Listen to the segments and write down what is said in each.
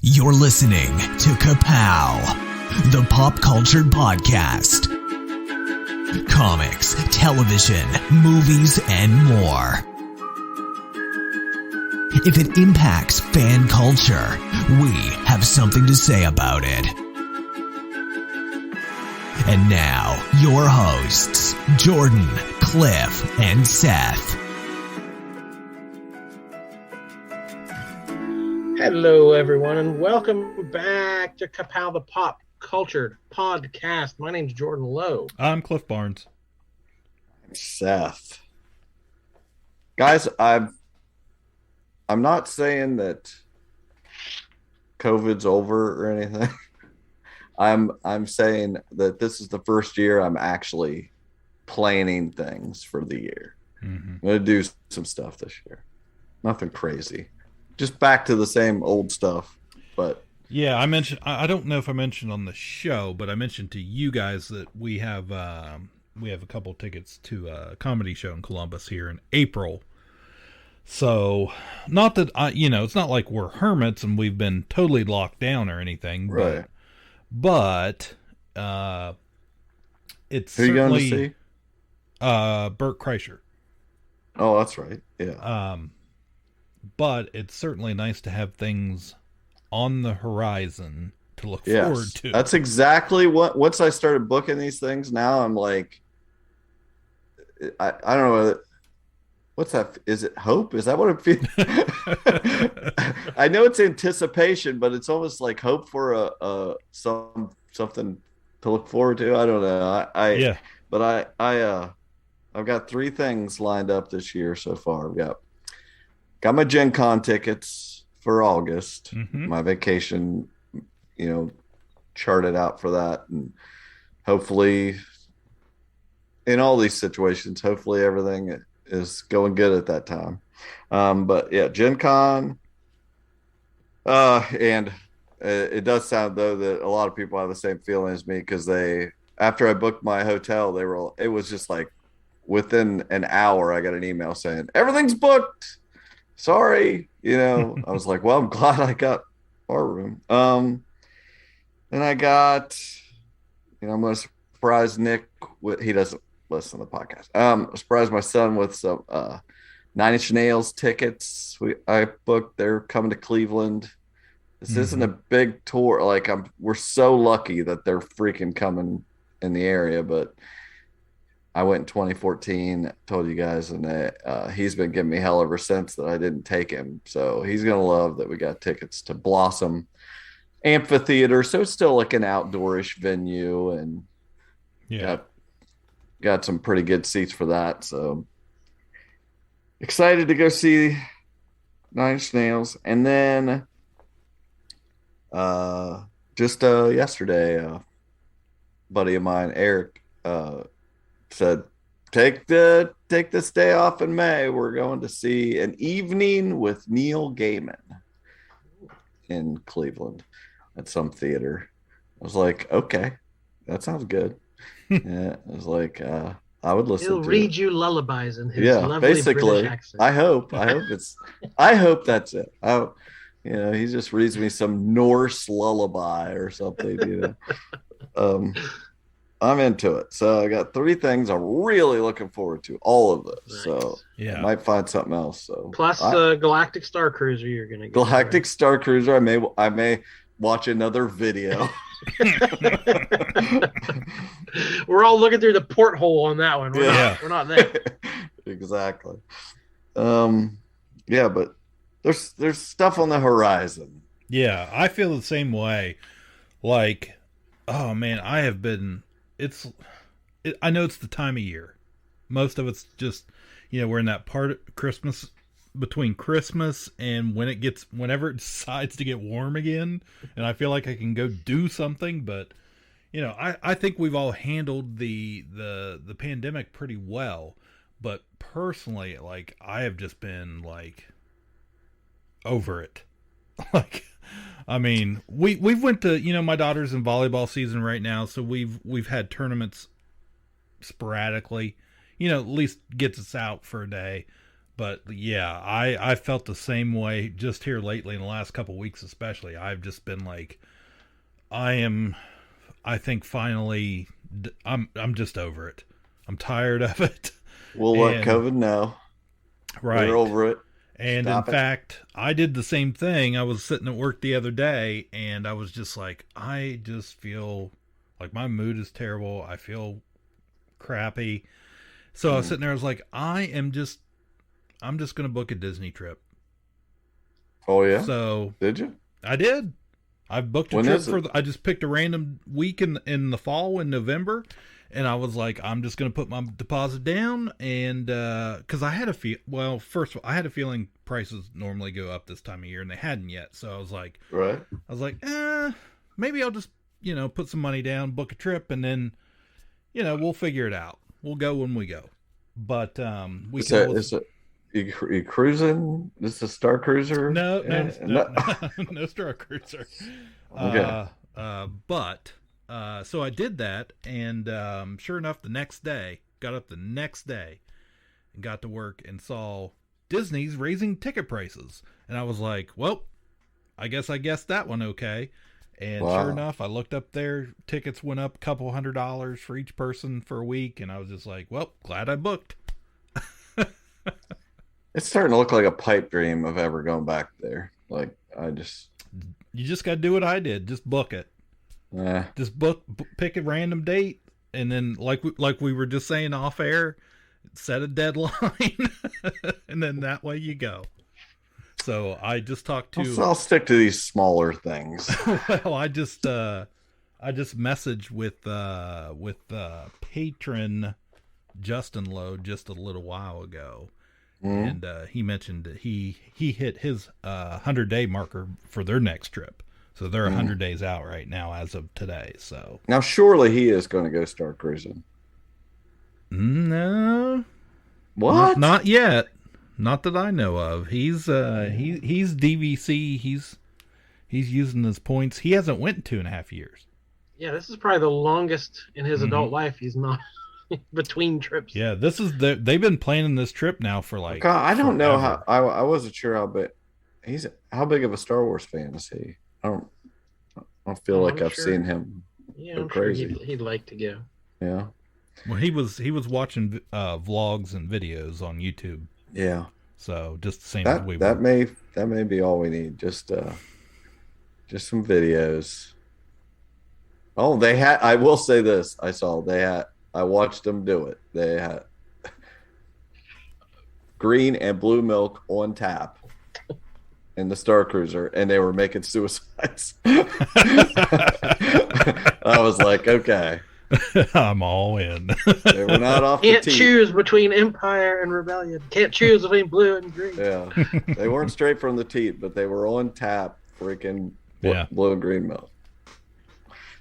You're listening to Ka-Pow, the pop culture podcast. Comics, television, movies, and more. If it impacts fan culture, we have something to say about it. And now, your hosts, Jordan, Cliff, and Seth. Hello, everyone, and welcome back to Ka-Pow, the pop culture podcast. My name's Jordan Lowe. I'm Cliff Barnes. I'm Seth. Guys, I'm not saying that COVID's over or anything. I'm saying that this is the first year I'm actually planning things for the year. Mm-hmm. I'm going to do some stuff this year. Nothing crazy. Just back to the same old stuff. But yeah, I don't know if I mentioned on the show, but I mentioned to you guys that we have a couple tickets to a comedy show in Columbus here in April. So, not that it's not like we're hermits and we've been totally locked down or anything, right. But it's who are you going to see? Bert Kreischer. Oh, that's right. Yeah. But it's certainly nice to have things on the horizon to look forward to. That's exactly what. Once I started booking these things, now I'm like, I don't know. What's that? Is it hope? Is that what it feels? I know it's anticipation, but it's almost like hope for something to look forward to. I don't know. But I've got 3 things lined up this year so far. I've got my Gen Con tickets for August. Mm-hmm. My vacation, charted out for that, and hopefully, in all these situations, hopefully everything is going good at that time. But yeah, Gen Con. And it does sound though that a lot of people have the same feeling as me, because after I booked my hotel, it was just like within an hour I got an email saying everything's booked. Sorry, I was like, well, I'm glad I got our room. And I got, I'm going to surprise Nick with, he doesn't listen to the podcast. Surprise my son with some 9 Inch Nails tickets. I booked. They're coming to Cleveland. This isn't a big tour. Like we're so lucky that they're freaking coming in the area. But I went in 2014. Told you guys, and he's been giving me hell ever since that I didn't take him. So he's gonna love that we got tickets to Blossom Amphitheater. So it's still like an outdoorish venue, and got some pretty good seats for that. So excited to go see 9 Inch Nails. And then just yesterday, a buddy of mine, Eric, said, take this day off in May. We're going to see An Evening with Neil Gaiman in Cleveland at some theater. I was like, okay, that sounds good. Yeah, I was like, I would listen. He'll to read it. you lullabies in his lovely basically. British accent. I hope that's it. He just reads me some Norse lullaby or something. I'm into it. So I got 3 things I'm really looking forward to. All of this. Nice. So I might find something else. So plus Galactic Starcruiser, you're gonna get Galactic Starcruiser. I may watch another video. We're all looking through the porthole on that one. We're not there. Exactly. But there's stuff on the horizon. Yeah, I feel the same way. Like, oh man, I know it's the time of year. Most of it's just, we're in that part of Christmas, between Christmas and whenever it decides to get warm again, and I feel like I can go do something. But I think we've all handled the pandemic pretty well. But personally, like, I have just been like over it. Like, I mean, we've went to, my daughter's in volleyball season right now, so we've had tournaments sporadically, at least gets us out for a day. But yeah, I felt the same way just here lately in the last couple weeks, especially. I've just been like, I think finally, I'm just over it. I'm tired of it. We'll let COVID know. Right. We're over it. And in fact, I did the same thing. I was sitting at work the other day, and I was just like, I just feel like my mood is terrible. I feel crappy. So I was sitting there, I was like, I'm just going to book a Disney trip. Oh, yeah? So did you? I did. I've booked a trip I just picked a random week in the fall in November. And I was like, I'm just going to put my deposit down. And, cause I had first of all, I had a feeling prices normally go up this time of year and they hadn't yet. So I was like, maybe I'll just, put some money down, book a trip, and then, we'll figure it out. We'll go when we go. But, you cruising? This is a Star Cruiser? No, no Star Cruiser. Okay. So I did that, and sure enough, got up the next day and got to work and saw Disney's raising ticket prices. And I was like, well, I guess I guessed that one okay. And Sure enough, I looked up there, tickets went up a couple $100 for each person for a week, and I was just like, well, glad I booked. It's starting to look like a pipe dream of ever going back there. You just got to do what I did. Just book it. Just pick a random date, and then like we were just saying off air, set a deadline, and then that way you go. So I just talked to. I'll stick to these smaller things. Well, I just messaged with patron Justin Lowe just a little while ago. And he mentioned that he hit his 100-day marker for their next trip. So they're 100 days out right now as of today. So now surely he is going to go Star Cruising. No. What? Not yet. Not that I know of. He's DVC. He's using his points. He hasn't went in 2.5 years. Yeah, this is probably the longest in his adult life he's not between trips. Yeah, they've been planning this trip now for like. God, I don't know how. I wasn't sure how big how big of a Star Wars fan is he? I don't feel like I've seen him. Yeah, I'm crazy. Sure he'd like to go. Yeah. Well, he was watching vlogs and videos on YouTube. Yeah. So just the same as we were. That may be all we need. Just some videos. Oh, they had. I will say this. I watched them do it. They had green and blue milk on tap in the Star Cruiser, and they were making suicides. I was like, okay. I'm all in. They were not off Can't the tee. choose between Empire and Rebellion. Can't choose between blue and green. Yeah. They weren't straight from the teat, but they were on tap, freaking blue and green milk.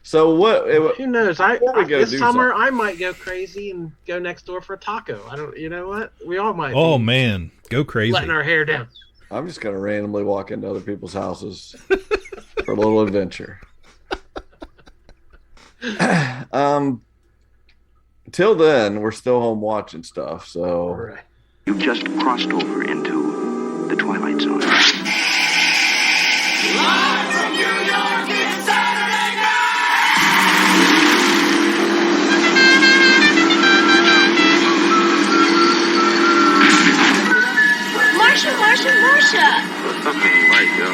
So what? Who knows? This summer I might go crazy and go next door for a taco. I don't. You know what? We all might. Oh man, go crazy! Letting our hair down. I'm just gonna randomly walk into other people's houses for a little adventure. Till then, we're still home watching stuff. So right. You've just crossed over into the Twilight Zone. Live from New York, it's Saturday night! Marsha! Right, yo.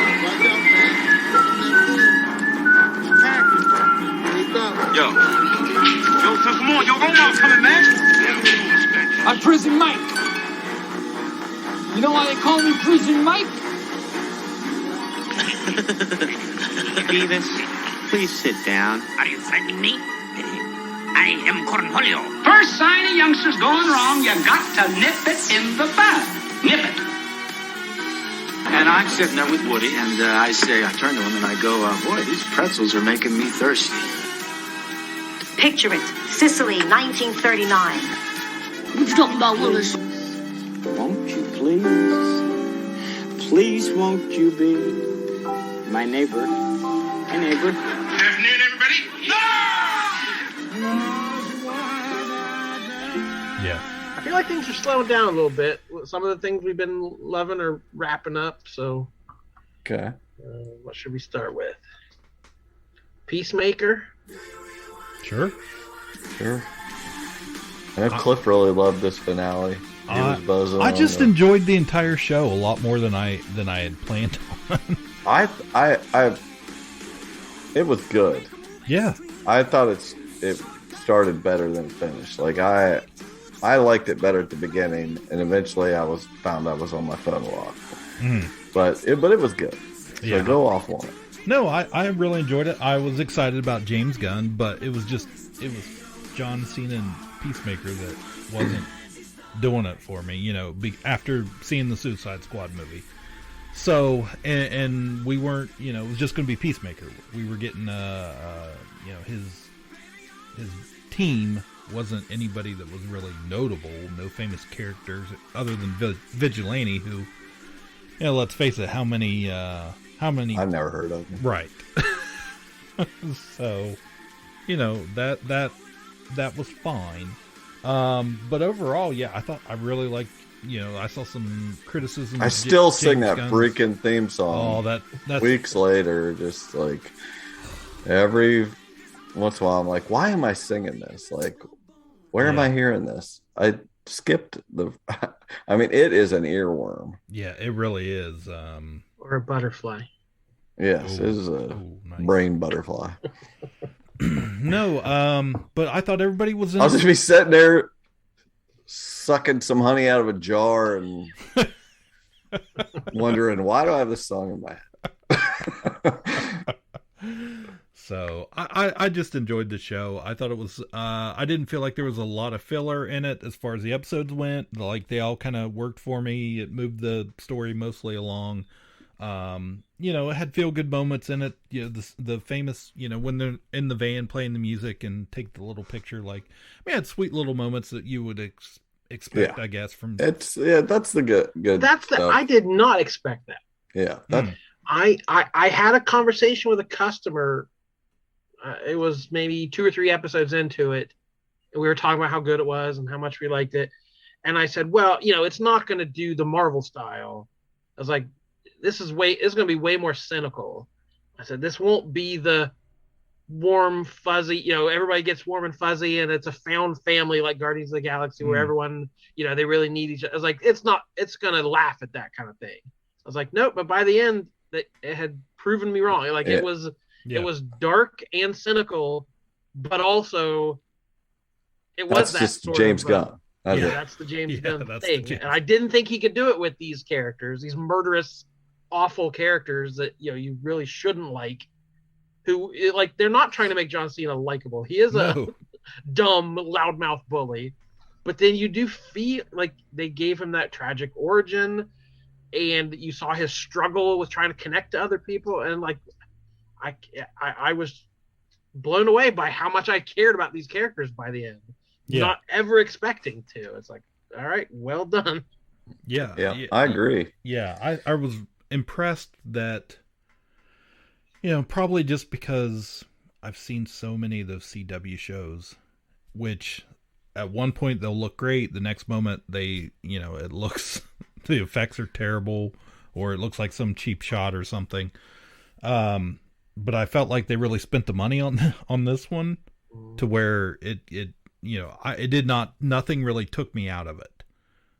Yo, so come on, yo, Omar's coming, man. I'm Prison Mike. You know why they call me Prison Mike? Beavis, please sit down. Are you threatening me? I am Cornholio. First sign a youngster's going wrong, you got to nip it in the bud. Nip it. And I'm sitting there with Woody, and I turn to him and I go, boy, these pretzels are making me thirsty. Picture it. Sicily, 1939. What you talking about, Willis? Won't you please won't you be my neighbor? My neighbor. Afternoon, everybody. Yeah. I feel like things are slowing down a little bit some of the things we've been loving are wrapping up. So, okay, what should we start with? Peacemaker. Sure. I know Cliff really loved this finale. He was buzzing. I just enjoyed the entire show a lot more than I had planned on. It was good. Yeah. I thought it started better than it finished. Like I liked it better at the beginning, and eventually I found I was on my phone a lot. But it was good. So Yeah. go off on it. No, I really enjoyed it. I was excited about James Gunn, but it was John Cena and Peacemaker that wasn't doing it for me, after seeing the Suicide Squad movie. So, and we weren't, it was just going to be Peacemaker. We were getting, his team wasn't anybody that was really notable. No famous characters other than Vigilante, who, let's face it, how many I've never heard of him. Right. So, that was fine. But overall, yeah, I really liked, I saw some criticism. I still sing James that Gunn's freaking theme song. Oh, that's weeks later, just like every once in a while, I'm like, why am I singing this? Like, where am I hearing this? I skipped I mean, it is an earworm. Yeah, it really is. Or a butterfly. Yes, it is a brain butterfly. No, but I thought everybody was in. I'll just be sitting there sucking some honey out of a jar and wondering, why do I have this song in my head? So I just enjoyed the show. I thought it was I didn't feel like there was a lot of filler in it as far as the episodes went. Like they all kind of worked for me. It moved the story mostly along. It had feel good moments in it. The famous, when they're in the van playing the music and take the little picture. Like, it had sweet little moments that you would expect, I guess. From that's the good. That's stuff. I did not expect that. Yeah, I had a conversation with a customer. It was maybe 2 or 3 episodes into it, and we were talking about how good it was and how much we liked it. And I said, well, it's not going to do the Marvel style. I was like, it's going to be way more cynical. I said, this won't be the warm, fuzzy, everybody gets warm and fuzzy and it's a found family like Guardians of the Galaxy where everyone, they really need each other. I was like, it's going to laugh at that kind of thing. I was like, nope. But by the end, it had proven me wrong. Like it was dark and cynical, but also that's just James Gunn. That's the James Gunn thing. And I didn't think he could do it with these characters, these murderous, awful characters that you really shouldn't like. Who they're not trying to make John Cena likable. He is a dumb, loudmouth bully, but then you do feel like they gave him that tragic origin, and you saw his struggle with trying to connect to other people, and I was blown away by how much I cared about these characters by the end. Yeah. Not ever expecting to. It's like, all right, well done. Yeah, I agree. Yeah, I was impressed that, probably just because I've seen so many of those CW shows, which at one point they'll look great, the next moment they, it looks, the effects are terrible, or it looks like some cheap shot or something. But I felt like they really spent the money on this one, to where it did nothing really took me out of it.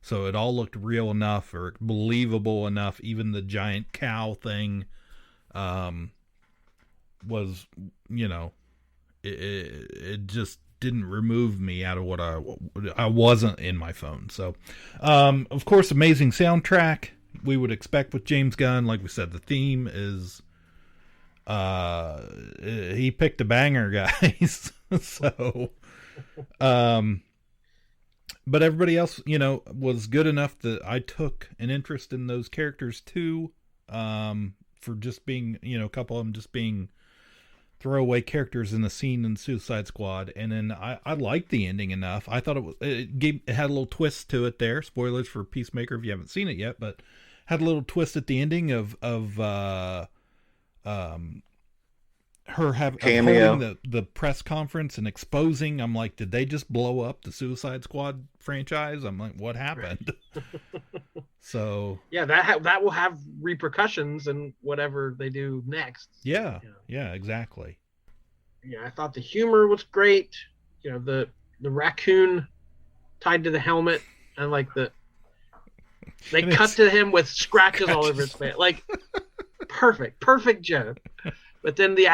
So it all looked real enough or believable enough. Even the giant cow thing, was, it just didn't remove me out of what I wasn't in my phone. So, of course, amazing soundtrack we would expect with James Gunn. Like we said, the theme is, he picked a banger, guys. So, but everybody else, was good enough that I took an interest in those characters too, for just being, a couple of them just being throwaway characters in the scene in Suicide Squad. And then I liked the ending enough. I thought it had a little twist to it there. Spoilers for Peacemaker if you haven't seen it yet, but had a little twist at the ending of her holding the press conference and exposing. I'm like, did they just blow up the Suicide Squad franchise? I'm like, what happened? So yeah, that will have repercussions in whatever they do next. Yeah, yeah, exactly. Yeah, I thought the humor was great. The raccoon tied to the helmet, and like they cut to him with scratches all over his face, like perfect joke. But then they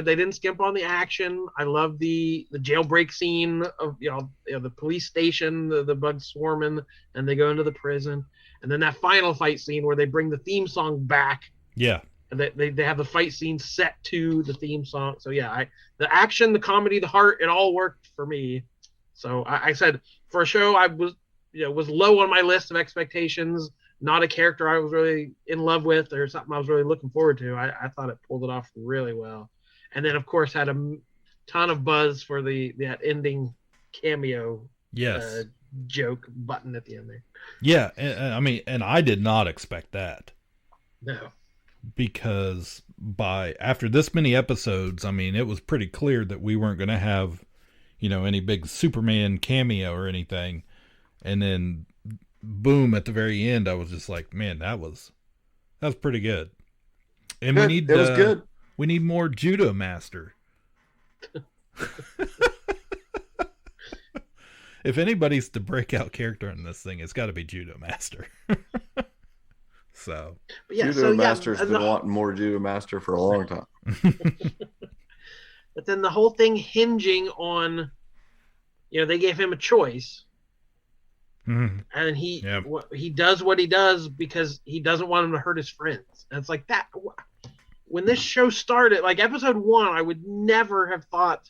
didn't skimp on the action. I love the jailbreak scene of the police station, the bugs swarming, and they go into the prison, and then that final fight scene where they bring the theme song back. Yeah, and they have the fight scene set to the theme song. So yeah, the action, the comedy, the heart, it all worked for me. So I said for a show I was low on my list of expectations. Not a character I was really in love with or something I was really looking forward to. I thought it pulled it off really well. And then, of course, had a ton of buzz for that ending cameo joke button at the end there. Yeah, and I did not expect that. No. Because after this many episodes, it was pretty clear that we weren't going to have, any big Superman cameo or anything. And then boom, at the very end, I was just like, man, that was pretty good. And it was good. We need more Judo Master. If anybody's the breakout character in this thing, it's got to be Judo Master. So Judo Master's been wanting more Judo Master for a long time. But then the whole thing hinging on, they gave him a choice. Mm-hmm. And he does what he does because he doesn't want him to hurt his friends. And it's like that. When this show started, like episode 1, I would never have thought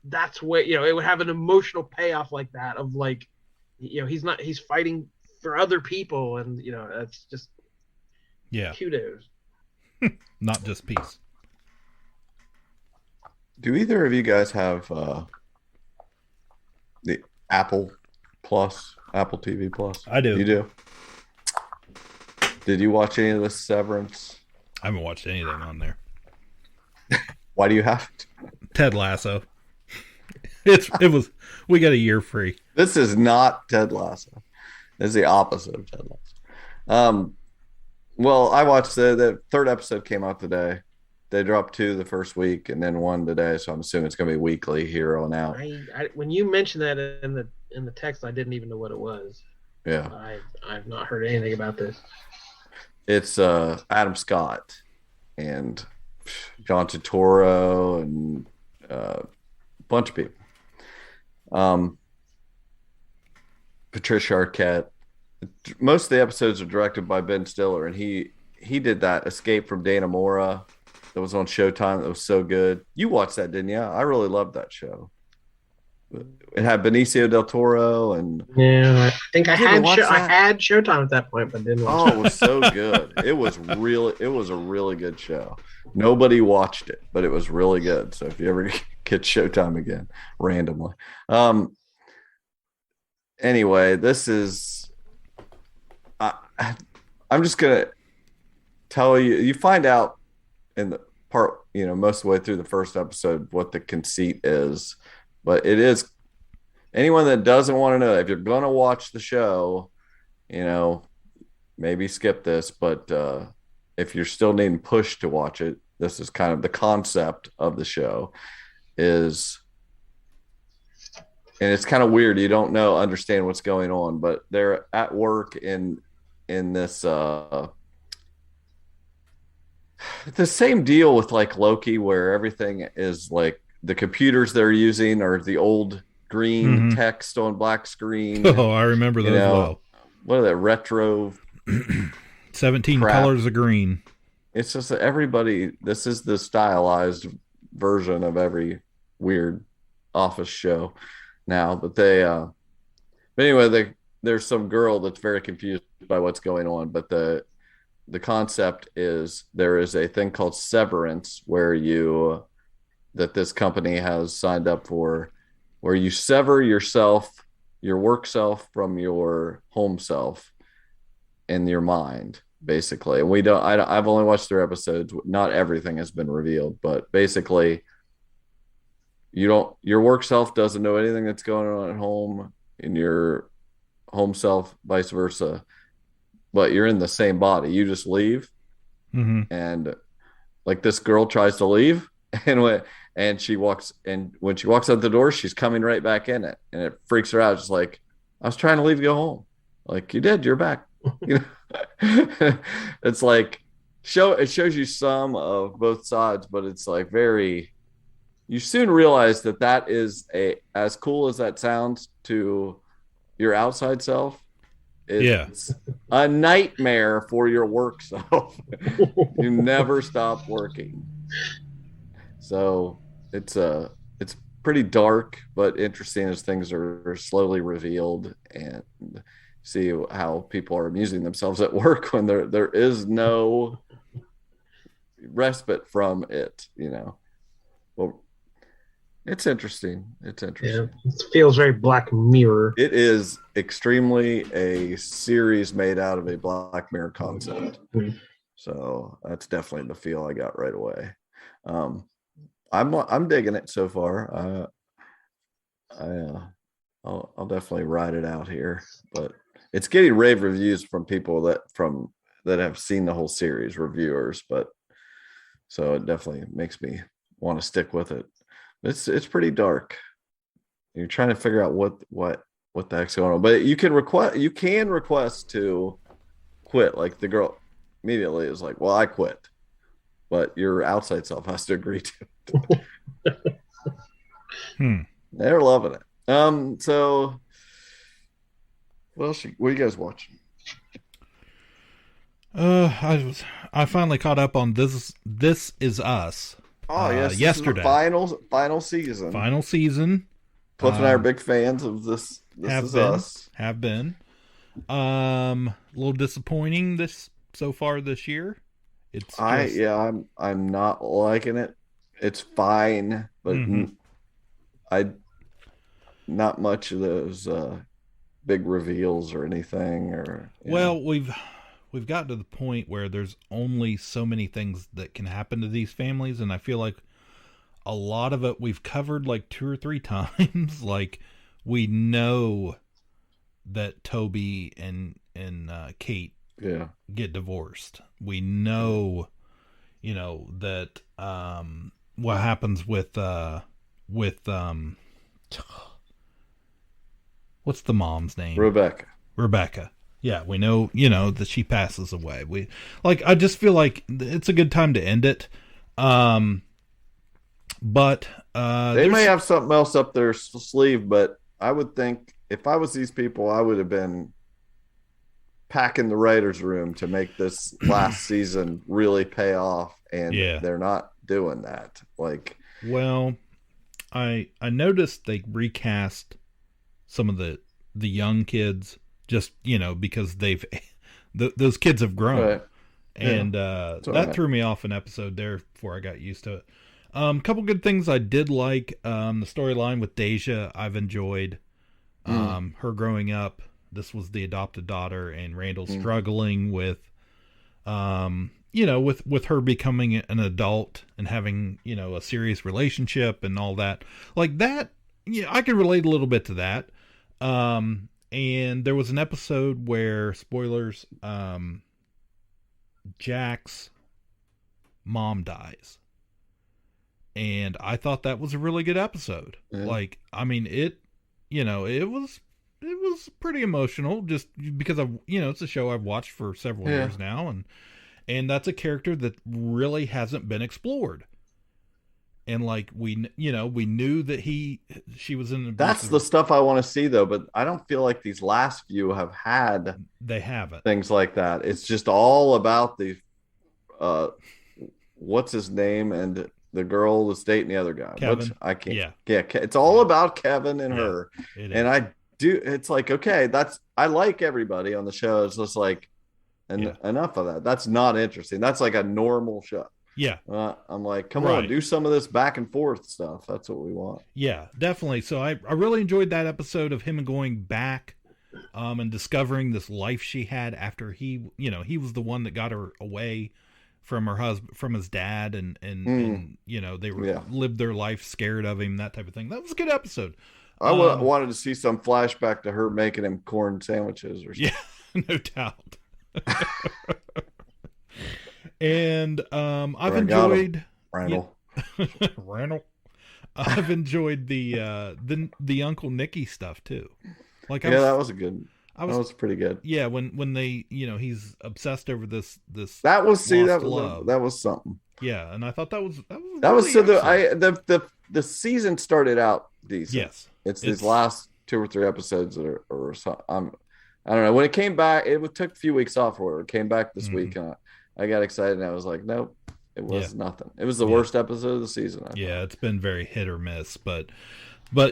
that's what it would have an emotional payoff like that. Of like, he's fighting for other people, and that's just kudos. Not just peace. Do either of you guys have the Apple TV Plus? I do. You do? Did you watch any of the Severance? I haven't watched anything on there. Why do you have to? Ted Lasso. We got a year free. This is not Ted Lasso. It's the opposite of Ted Lasso. Well, I watched the third episode came out today. They dropped 2 the first week and then 1 today, so I'm assuming it's going to be weekly here on out. When you mentioned that in the text, I didn't even know what it was. Yeah, I've not heard anything about this. It's Adam Scott and John Turturro and a bunch of people. Patricia Arquette. Most of the episodes are directed by Ben Stiller, and he did that Escape from Dannemora that was on Showtime that was so good. You watched that, didn't you? I really loved that show. It had Benicio del Toro and I think I had Showtime at that point, but didn't watch it. It was so good. It was a really good show. Nobody watched it, but it was really good. So if you ever get Showtime again randomly. Anyway, this is I'm just gonna tell you find out in the part, most of the way through the first episode what the conceit is. But it is, anyone that doesn't want to know, if you're going to watch the show, maybe skip this. But if you're still needing push to watch it, this is kind of the concept of the show is, and it's kind of weird. You don't understand what's going on, but they're at work in this, the same deal with like Loki, where everything is like, the computers they're using are the old green text on black screen. Oh, I remember those well. What are that retro? 17 colors of green. It's just that everybody, this is the stylized version of every weird office show now. But but anyway, there's some girl that's very confused by what's going on. But the concept is there is a thing called Severance that this company has signed up for, where you sever yourself, your work self, from your home self and your mind, basically. And I've only watched 3 episodes. Not everything has been revealed, but basically your work self doesn't know anything that's going on at home, and your home self, vice versa, but you're in the same body. You just leave, and like this girl tries to leave, and she walks, and when she walks out the door, she's coming right back in it, and it freaks her out. Just like, I was trying to leave, go home. Like, you did, you're back. You know, it's like it shows you some of both sides, but it's like you soon realize that is as cool as that sounds to your outside self. It's a nightmare for your work self. You never stop working. So it's pretty dark, but interesting as things are slowly revealed, and see how people are amusing themselves at work when there is no respite from it, you know. Well, it's interesting. It's interesting. Yeah, it feels very Black Mirror. It is extremely a series made out of a Black Mirror concept. So that's definitely the feel I got right away. I'm digging it so far. I'll definitely ride it out here, but it's getting rave reviews from people that have seen the whole series, reviewers, but so it definitely makes me want to stick with it. It's pretty dark. You're trying to figure out what the heck's going on, but you can request to quit. Like the girl immediately is like, well, I quit, but your outside self has to agree to it. They're loving it. So what are you guys watching? I finally caught up on This Is Us. Oh yes, yesterday. Final season. Final season. Cliff and I are big fans of this. This Is Us. Have been. A little disappointing so far this year. I'm not liking it. It's fine, but not much of those big reveals or anything. Well, we've gotten to the point where there's only so many things that can happen to these families, and I feel like a lot of it we've covered like 2 or 3 times. Like, we know that Toby and Kate get divorced. We know, that what happens with what's the mom's name? Rebecca. Yeah, we know, that she passes away. I just feel like it's a good time to end it. But they may have something else up their sleeve, but I would think if I was these people, I would have been packing the writer's room to make this last season really pay off, and they're not doing that. Well, I noticed they recast some of the young kids, just because those kids have grown, right. And that threw me off an episode there before I got used to it. A couple good things I did like. The storyline with Deja I've enjoyed. Her growing up, this was the adopted daughter, and Randall struggling with with her becoming an adult and having a serious relationship and all that. Like that, I can relate a little bit to that. And there was an episode where, spoilers, Jack's mom dies. And I thought that was a really good episode. Yeah. It was pretty emotional, just because it's a show I've watched for several years now, and that's a character that really hasn't been explored. And we knew that she was in. That's the stuff I want to see, though. But I don't feel like these last few have had. They haven't things like that. It's just all about the, what's his name, and the girl that's dating the other guy. Kevin. I can't. Yeah. It's all about Kevin and her. And I do. It's like, okay, I like everybody on the show. It's just like, enough of that. That's not interesting. That's like a normal show. Yeah. I'm like, come on, do some of this back and forth stuff. That's what we want. Yeah, definitely. So I really enjoyed that episode of him going back and discovering this life she had after he was the one that got her away from her husband, from his dad, and they lived their life scared of him, that type of thing. That was a good episode. I wanted to see some flashback to her making him corn sandwiches or something. Yeah, no doubt. And I've enjoyed Randall. Randall. I've enjoyed the Uncle Nicky stuff too. Like, that was that was pretty good. Yeah, when they, he's obsessed over this that was love. That was something. Yeah, and I thought that was so the season started out decent. Yes, it's these last 2 or 3 episodes that are I don't know. When it came back, it took a few weeks off. Or it came back this week, and I got excited, and I was like, nope, it was nothing. It was the worst episode of the season. It's been very hit or miss, but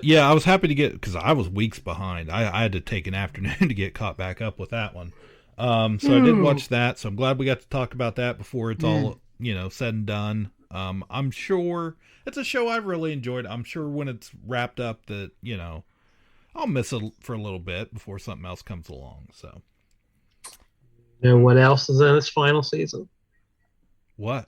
yeah, I was happy to get, because I was weeks behind. I had to take an afternoon to get caught back up with that one. So I did watch that. So I'm glad we got to talk about that before it's all said and done. I'm sure it's a show I've really enjoyed. I'm sure when it's wrapped up that I'll miss it for a little bit before something else comes along. So. You know what else is in its final season? What?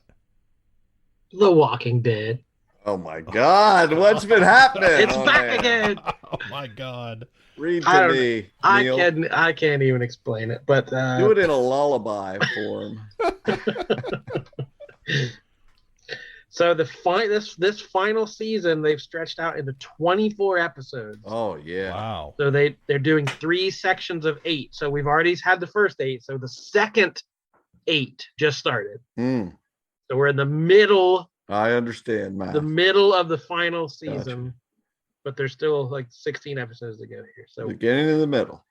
The Walking Dead. Oh my God! What's been happening? It's back again. Oh my God! Read to me. I can't even explain it, but do it in a lullaby form. So this final season, they've stretched out into 24 episodes. Oh yeah! Wow. So they're doing 3 sections of 8. So we've already had the first 8. So the second 8 just started. So we're in the middle. I understand, man. The middle of the final season, but there's still like 16 episodes to go here. So beginning in the middle.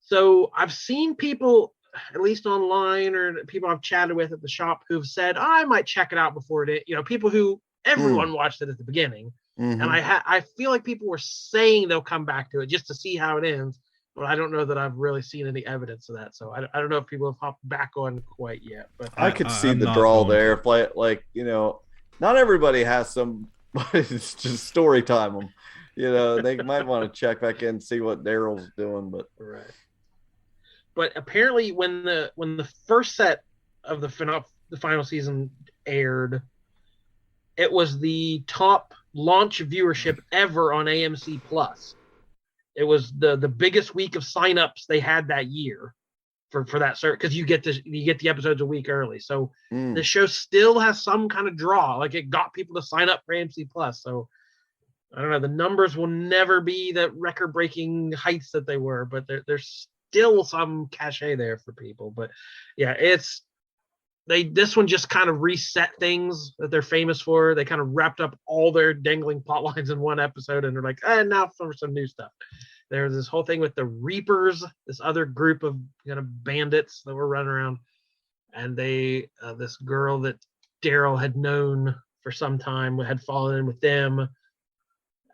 So I've seen people, at least online, or people I've chatted with at the shop, who've said, I might check it out before it. People who everyone watched it at the beginning, and I feel like people were saying they'll come back to it just to see how it ends. But I don't know that I've really seen any evidence of that. So I don't know if people have hopped back on quite yet. But I could see the draw there. If not everybody has some. It's just story time. They might want to check back in and see what Daryl's doing. But right. But apparently, when the first set of the final season aired, it was the top launch viewership ever on AMC Plus. It was the biggest week of signups they had that year for that service, because you get the episodes a week early. So the show still has some kind of draw. Like, it got people to sign up for AMC Plus. So I don't know. The numbers will never be the record-breaking heights that they were, but there's still some cachet there for people. But yeah, this one just kind of reset things that they're famous for. They kind of wrapped up all their dangling plot lines in one episode, and they're like, now for some new stuff. There's this whole thing with the Reapers, this other group of bandits that were running around, and they this girl that Daryl had known for some time had fallen in with them,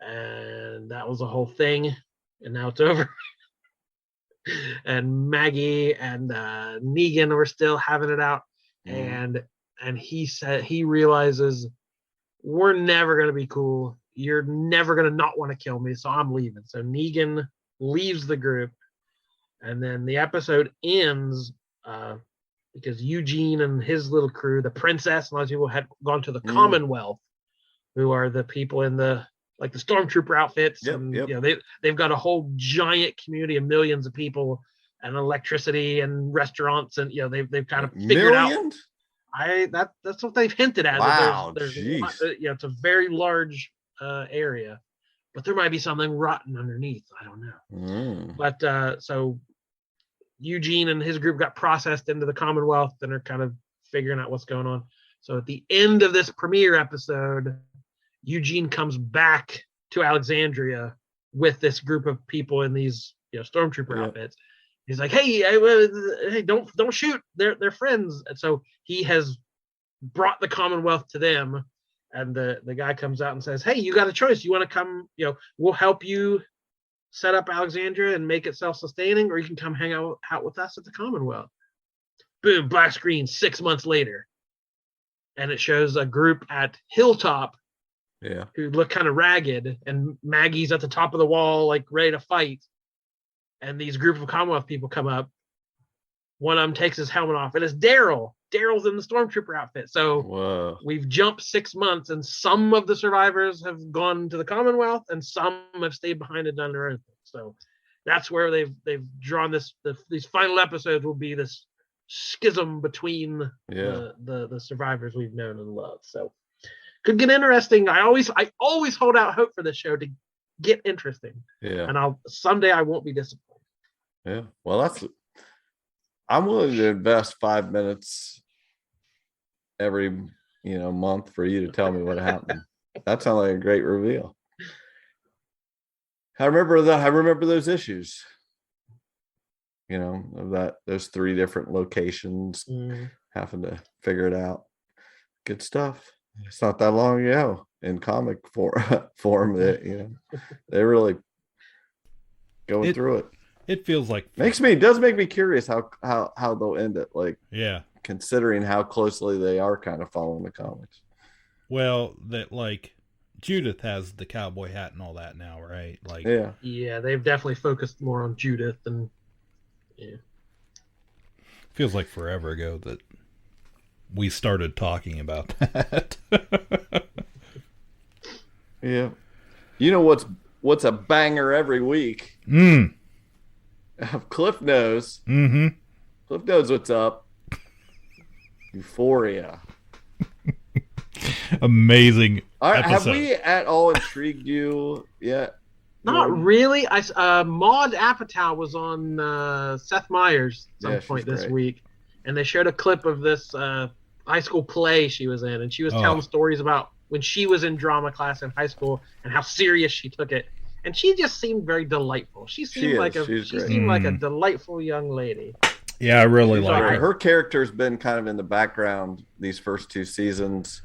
and that was a whole thing, and now it's over. And Maggie and Negan were still having it out, and he said he realizes, we're never going to be cool. You're never going to not want to kill me, so I'm leaving. So Negan leaves the group, and then the episode ends because Eugene and his little crew, the princess, and a lot of people had gone to the Commonwealth, who are the people in the stormtrooper outfits. They've got a whole giant community of millions of people, and electricity and restaurants, and they've kind of figured out. That's what they've hinted at. Wow, there's it's a very large area, but there might be something rotten underneath. I don't know. But so Eugene and his group got processed into the Commonwealth and are kind of figuring out what's going on. So at the end of this premiere episode, Eugene comes back to Alexandria with this group of people in these stormtrooper outfits. He's like, hey, don't shoot. They're friends. And so he has brought the Commonwealth to them. And the guy comes out and says, hey, you got a choice. You want to come, we'll help you set up Alexandria and make it self-sustaining, or you can come hang out with us at the Commonwealth. Boom, black screen, 6 months later. And it shows a group at Hilltop who look kind of ragged, and Maggie's at the top of the wall, like ready to fight. And these group of Commonwealth people come up. One of them takes his helmet off, and it's Daryl. Daryl's in the stormtrooper outfit. So we've jumped 6 months, and some of the survivors have gone to the Commonwealth, and some have stayed behind and done their own thing. So that's where they've drawn this. These final episodes will be this schism between the survivors we've known and loved. So could get interesting. I always hold out hope for this show to get interesting. Yeah. And someday I won't be disappointed. Yeah. Well, I'm willing to invest 5 minutes every month for you to tell me what happened. That sounds like a great reveal. I remember those issues. Of those 3 different locations, having to figure it out. Good stuff. It's not that long ago in comic form that they're really going through it. It feels like it does make me curious how they'll end it. Like, yeah, considering how closely they are kind of following the comics. Well, that like Judith has the cowboy hat and all that now, right? Like, yeah, they've definitely focused more on Judith and. Yeah. Feels like forever ago that we started talking about that. Yeah. What's a banger every week? Cliff knows. Mm-hmm. Cliff knows what's up. Euphoria. Amazing. Have we at all intrigued you yet? Not really. Maud Apatow was on Seth Meyers at some point this week, and they showed a clip of this high school play she was in, and she was telling stories about when she was in drama class in high school and how serious she took it. And she just seemed very delightful. She seemed like a delightful young lady. Yeah, I really like her. Her character's been kind of in the background these first 2 seasons.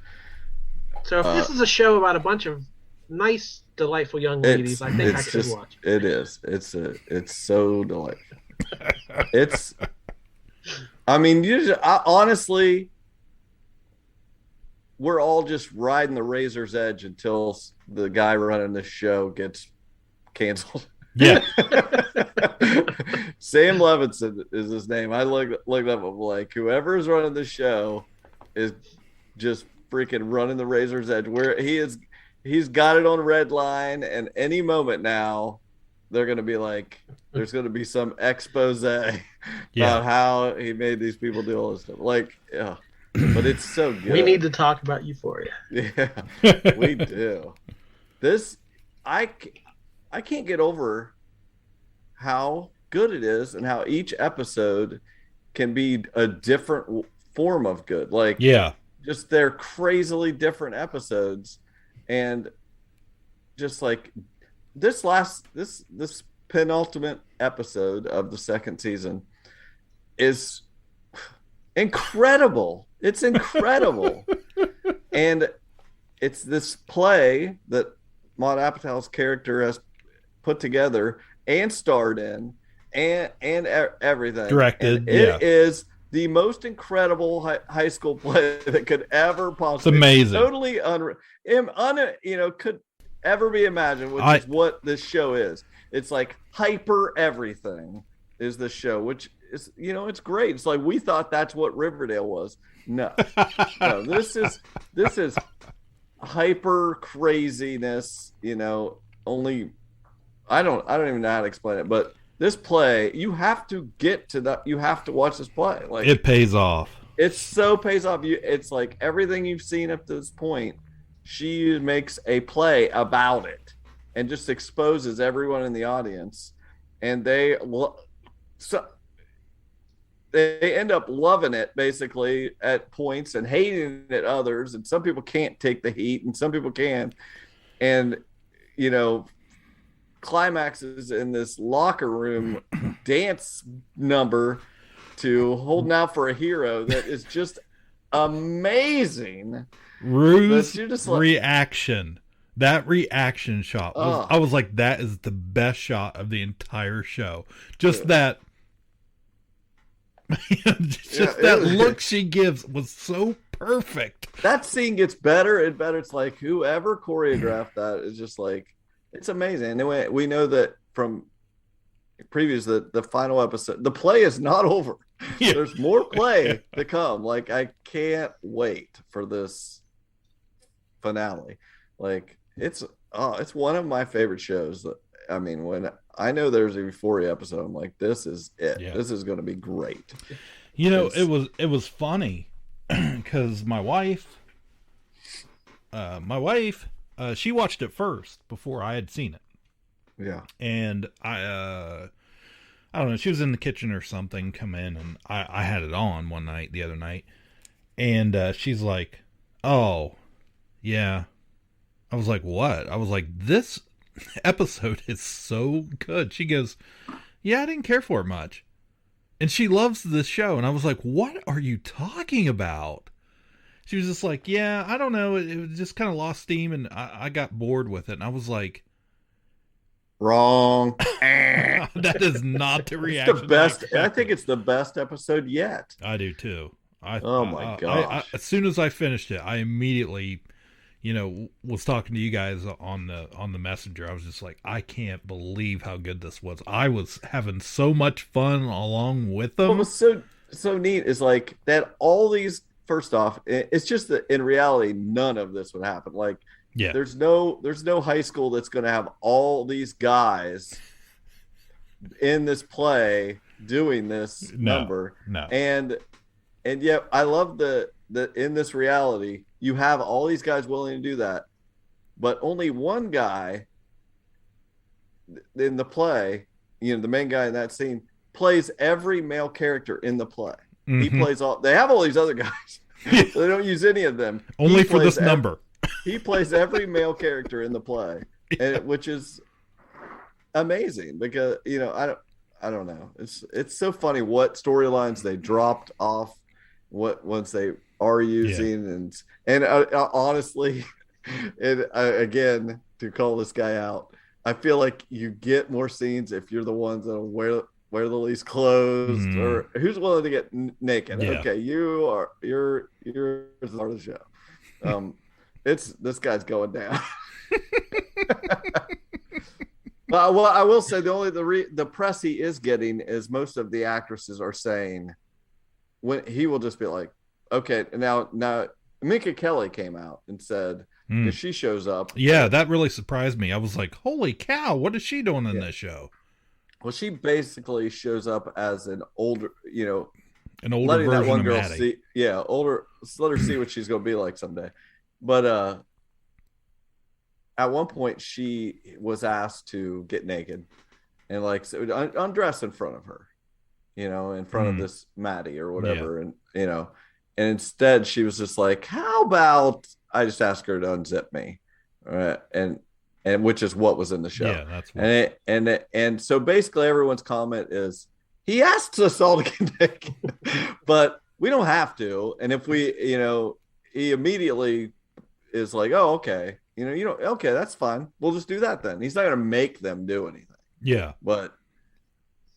So if this is a show about a bunch of nice, delightful young ladies, I think I could watch it. It is. It's so delightful. Honestly, we're all just riding the razor's edge until the guy running the show gets canceled. Yeah. Sam Levinson is his name. I looked up. I'm like, whoever's running the show is just freaking running the razor's edge. Where he's got it on red line, and any moment now they're going to be like, there's going to be some expose about how he made these people do all this stuff. Like, yeah, but it's so good. We need to talk about Euphoria. Yeah, we do. I can't get over how good it is and how each episode can be a different form of good. Like, just they're crazily different episodes. And just like this penultimate episode of the 2nd season is incredible. It's incredible. And it's this play that Maud Apatow's character has put together and starred in and everything. Directed. And it is the most incredible high school play that could ever possibly. It's amazing. Totally could ever be imagined, which is what this show is. It's like hyper everything is the show, which is, it's great. It's like we thought that's what Riverdale was. No, this is hyper craziness. Only I don't even know how to explain it, but this play, you have to get to that. You have to watch this play. Like, it pays off. It so pays off. It's like everything you've seen up to this point. She makes a play about it and just exposes everyone in the audience, and they end up loving it basically at points and hating it at others. And some people can't take the heat, and some people can. And climaxes in this locker room dance number to Holding Out for a Hero that is just amazing. Rue's reaction, that reaction shot was, I was like, that is the best shot of the entire show. Just that that look she gives was so perfect. That scene gets better and better. It's like whoever choreographed that is just like, it's amazing. And we know that from previews that the final episode, the play is not over. Yeah. There's more play to come. Like, I can't wait for this finale. Like, it's one of my favorite shows. I mean, when I know there's a Euphoria episode, I'm like, this is it. Yeah. This is going to be great. You know, it was funny because my wife, she watched it first before I had seen it. Yeah. And I don't know, she was in the kitchen or something, come in, and I had it on the other night, and she's like, oh, yeah. I was like, what? I was like, this episode is so good. She goes, yeah, I didn't care for it much. And she loves this show. And I was like, what are you talking about? She was just like, yeah, I don't know. It just kind of lost steam, and I got bored with it. And I was like, wrong. That is not the reaction. It's the best. I think it's the best episode yet. I do too. Oh my gosh. As soon as I finished it, I immediately, was talking to you guys on the messenger. I was just like, I can't believe how good this was. I was having so much fun along with them. What was so neat is like that all these, first off, it's just that in reality, none of this would happen. Like, yeah, there's no high school that's going to have all these guys in this play doing this number. No. And yet I love that in this reality, you have all these guys willing to do that, but only one guy in the play, the main guy in that scene, plays every male character in the play. Mm-hmm. He plays they have all these other guys. So they don't use any of them. Only for this number. He plays every male character in the play, which is amazing because, I don't know. It's so funny what storylines they dropped off, once they are using, and honestly, again, to call this guy out, I feel like you get more scenes if you're the ones that wear the least clothes, or who's willing to get naked. Yeah. Okay, you're part of the show. This guy's going down. Well, I will say the press he is getting is most of the actresses are saying, when he will just be like, okay, now Minka Kelly came out and said that she shows up. Yeah, that really surprised me. I was like, holy cow, what is she doing in this show? Well, she basically shows up as an older, an older version that one girl of Maddie. Older. Let her see what she's going to be like someday. But at one point, she was asked to get naked and undress in front of her, in front of this Maddie or whatever, and and instead she was just like, "How about I just ask her to unzip me," and which is what was in the show. Yeah, that's what. And so basically everyone's comment is, he asked us all to get naked, but we don't have to. And if we, he immediately is like, "Oh, okay, okay, that's fine. We'll just do that then." He's not going to make them do anything. Yeah, but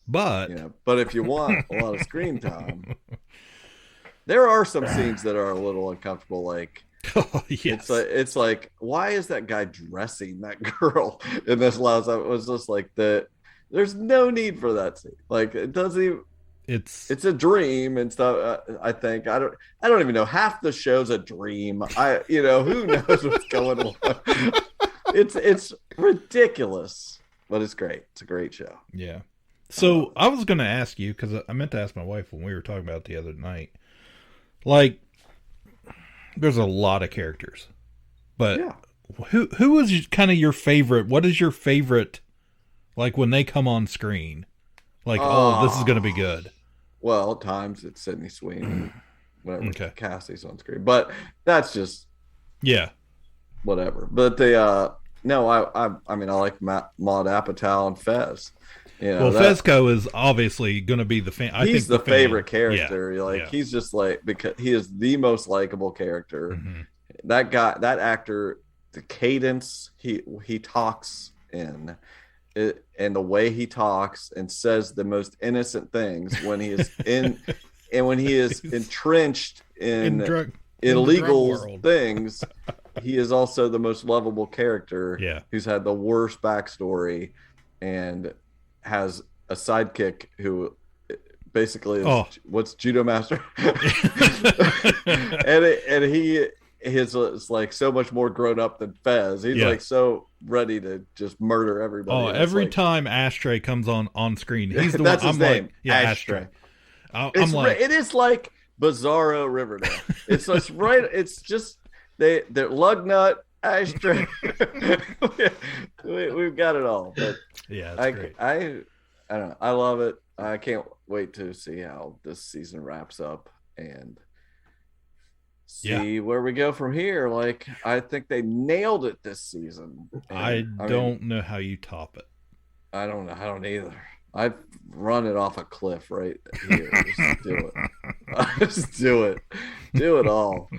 if you want a lot of screen time, there are some scenes that are a little uncomfortable. Like, oh, yes. It's like, why is that guy dressing that girl in this last? It was just like there's no need for that scene. Like, it doesn't even. It's a dream and stuff. I think I don't even know. Half the show's a dream. Who knows what's going on? It's ridiculous, but it's great. It's a great show. Yeah. So I was going to ask you, because I meant to ask my wife when we were talking about it the other night. Like, there's a lot of characters, but who is kind of your favorite? What is your favorite? Like, when they come on screen, like, this is going to be good. Well, at times it's Sydney Sweeney, whatever. Cassie's on screen, but that's just whatever. But I mean, I like Maud Apatow and Fez. Fezco is obviously going to be the fan. He's the favorite character. He's just because he is the most likable character. Mm-hmm. That guy, that actor, the cadence he talks in. And the way he talks and says the most innocent things when he is in and when he is entrenched in illegal things, he is also the most lovable character who's had the worst backstory and has a sidekick who basically is what's judo master. and he is like so much more grown up than Fez. He's like so ready to just murder everybody. Every time Ashtray comes on screen, he's the that's one. His name. Ashtray. It is like Bizarro Riverdale. It's just right. It's just they're lug nut ashtray. We've got it all. But yeah, it's great. I don't know. I love it. I can't wait to see how this season wraps up and see where we go from here. Like, I think they nailed it this season. I don't know how you top it. I don't know. I don't either. I'd run it off a cliff right here. Just do it. Just do it. Do it all.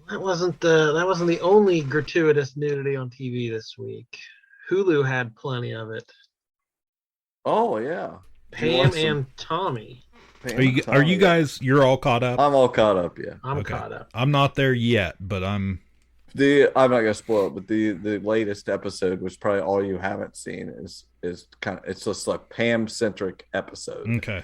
That wasn't the only gratuitous nudity on TV this week. Hulu had plenty of it. Oh yeah, Pam and Tommy. Are you guys? You're all caught up. I'm all caught up. Yeah, I'm caught up. I'm not there yet, but I'm not gonna spoil it. But the latest episode, which probably all you haven't seen, is kind of, it's just a Pam centric episode. Okay,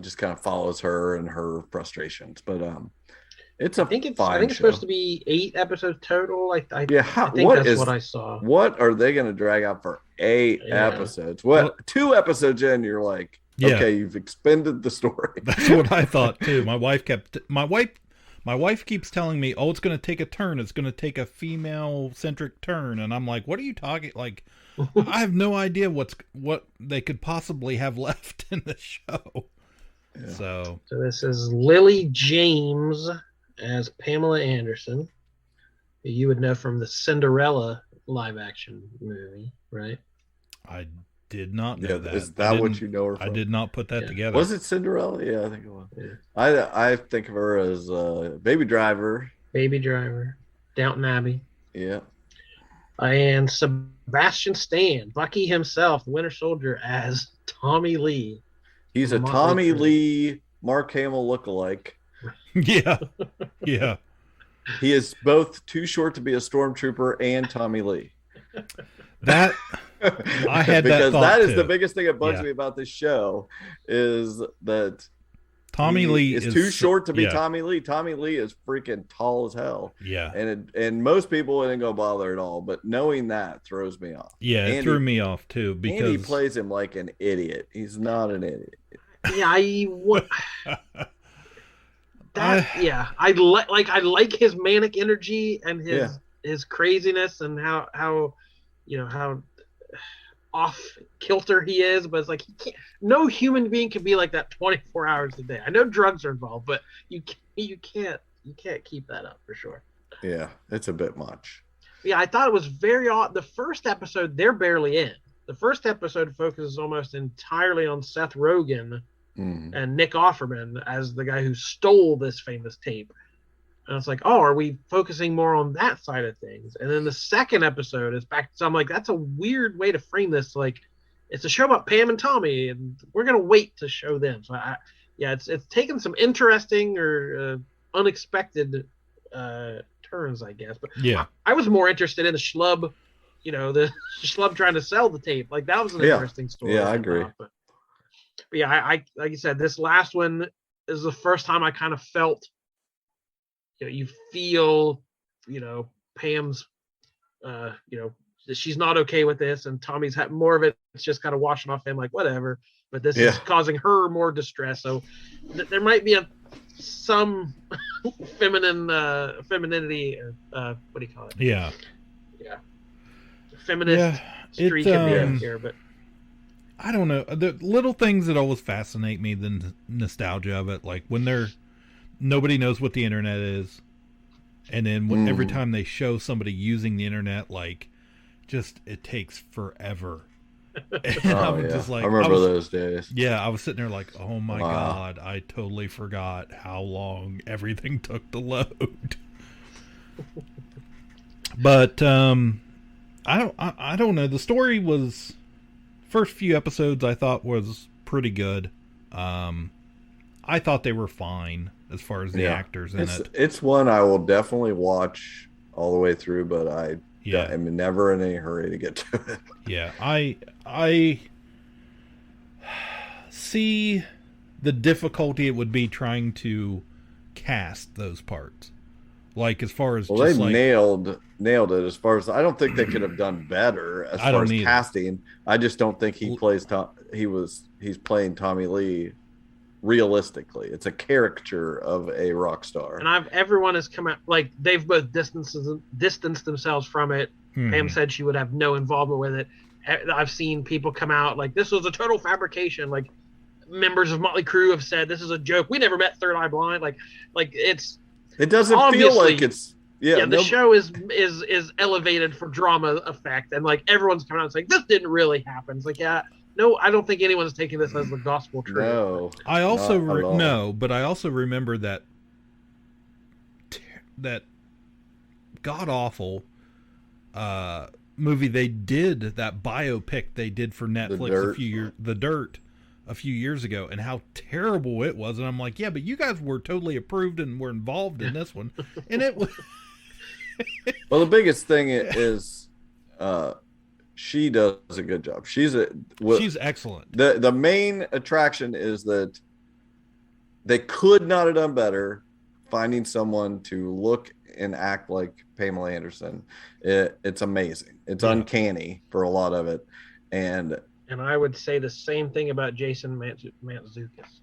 just kind of follows her and her frustrations. But I think it's supposed to be 8 episodes total. I think that's what I saw. What are they going to drag out for 8 episodes? What 2 episodes in, you're like, okay, you've expended the story. That's what I thought too. My wife keeps telling me, "Oh, it's going to take a turn. It's going to take a female centric turn," and I'm like, "What are you talking? Like, I have no idea what they could possibly have left in the show." Yeah. So this is Lily James as Pamela Anderson, who you would know from the Cinderella live action movie, right? I did not know that. Is that what you know her from? I did not put that together. Was it Cinderella? Yeah, I think it was. Yeah. I think of her as Baby Driver. Downton Abbey. Yeah. And Sebastian Stan, Bucky himself, the Winter Soldier, as Tommy Lee. He's a Tommy Lee, Mark Hamill lookalike. Yeah. Yeah. He is both too short to be a stormtrooper and Tommy Lee. That I had because that is too. The biggest thing that bugs me about this show is that Tommy Lee is too short to be Tommy Lee. Tommy Lee is freaking tall as hell. Yeah. And most people wouldn't go bother at all, but knowing that throws me off. Yeah, it threw me off too because he plays him like an idiot. He's not an idiot. Yeah, I like his manic energy and his craziness and how off kilter he is, but it's like no human being can be like that 24 hours a day. I know drugs are involved, but you can't keep that up for sure. Yeah, it's a bit much. Yeah, I thought it was very odd. The first episode, they're barely in. The first episode focuses almost entirely on Seth Rogen and Nick Offerman as the guy who stole this famous tape. And it's like, oh, are we focusing more on that side of things? And then the second episode is back. So I'm like, that's a weird way to frame this. Like, it's a show about Pam and Tommy, and we're going to wait to show them. So, it's taken some interesting or unexpected turns, I guess. But I was more interested in the schlub, the schlub trying to sell the tape. Like, that was an interesting story. Yeah, I agree. But yeah, I like you said, this last one is the first time I kind of felt, you feel, Pam's, she's not okay with this, and Tommy's had more of it. It's just kind of washing off him, like whatever. But this is causing her more distress. So there might be some femininity. What do you call it? Yeah. Feminist streak in here, but. I don't know. The little things that always fascinate me, the nostalgia of it, like when nobody knows what the internet is, and then every time they show somebody using the internet, like, just it takes forever. And I'm just like, I remember those days. Yeah, I was sitting there like, oh my God, I totally forgot how long everything took to load. But I don't know. The story was. First few episodes I thought was pretty good. I thought they were fine as far as the actors in it. It's one I will definitely watch all the way through, but I am never in any hurry to get to it. Yeah, I see the difficulty it would be trying to cast those parts. Like as far as they nailed nailed it. As far as I don't think they could have done better as far as casting. I just don't think he plays he's playing Tommy Lee realistically. It's a caricature of a rock star. And everyone has come out, like, they've both distanced themselves from it. Pam said she would have no involvement with it. I've seen people come out like, this was a total fabrication. Like, members of Motley Crue have said this is a joke. We never met Third Eye Blind. Like it doesn't feel like it's the show is elevated for drama effect, and like everyone's coming out and saying this didn't really happen. It's like, no, I don't think anyone's taking this as the gospel truth. No, I also but I also remember that god awful movie they did, that biopic they did for Netflix The Dirt a few years ago, and how terrible it was. And I'm like, yeah, but you guys were totally approved and were involved in this one, and it was. Well, the biggest thing is, she does a good job. She's excellent. The main attraction is that they could not have done better finding someone to look and act like Pamela Anderson. It's amazing. It's uncanny for a lot of it, and I would say the same thing about Jason Mantzoukas.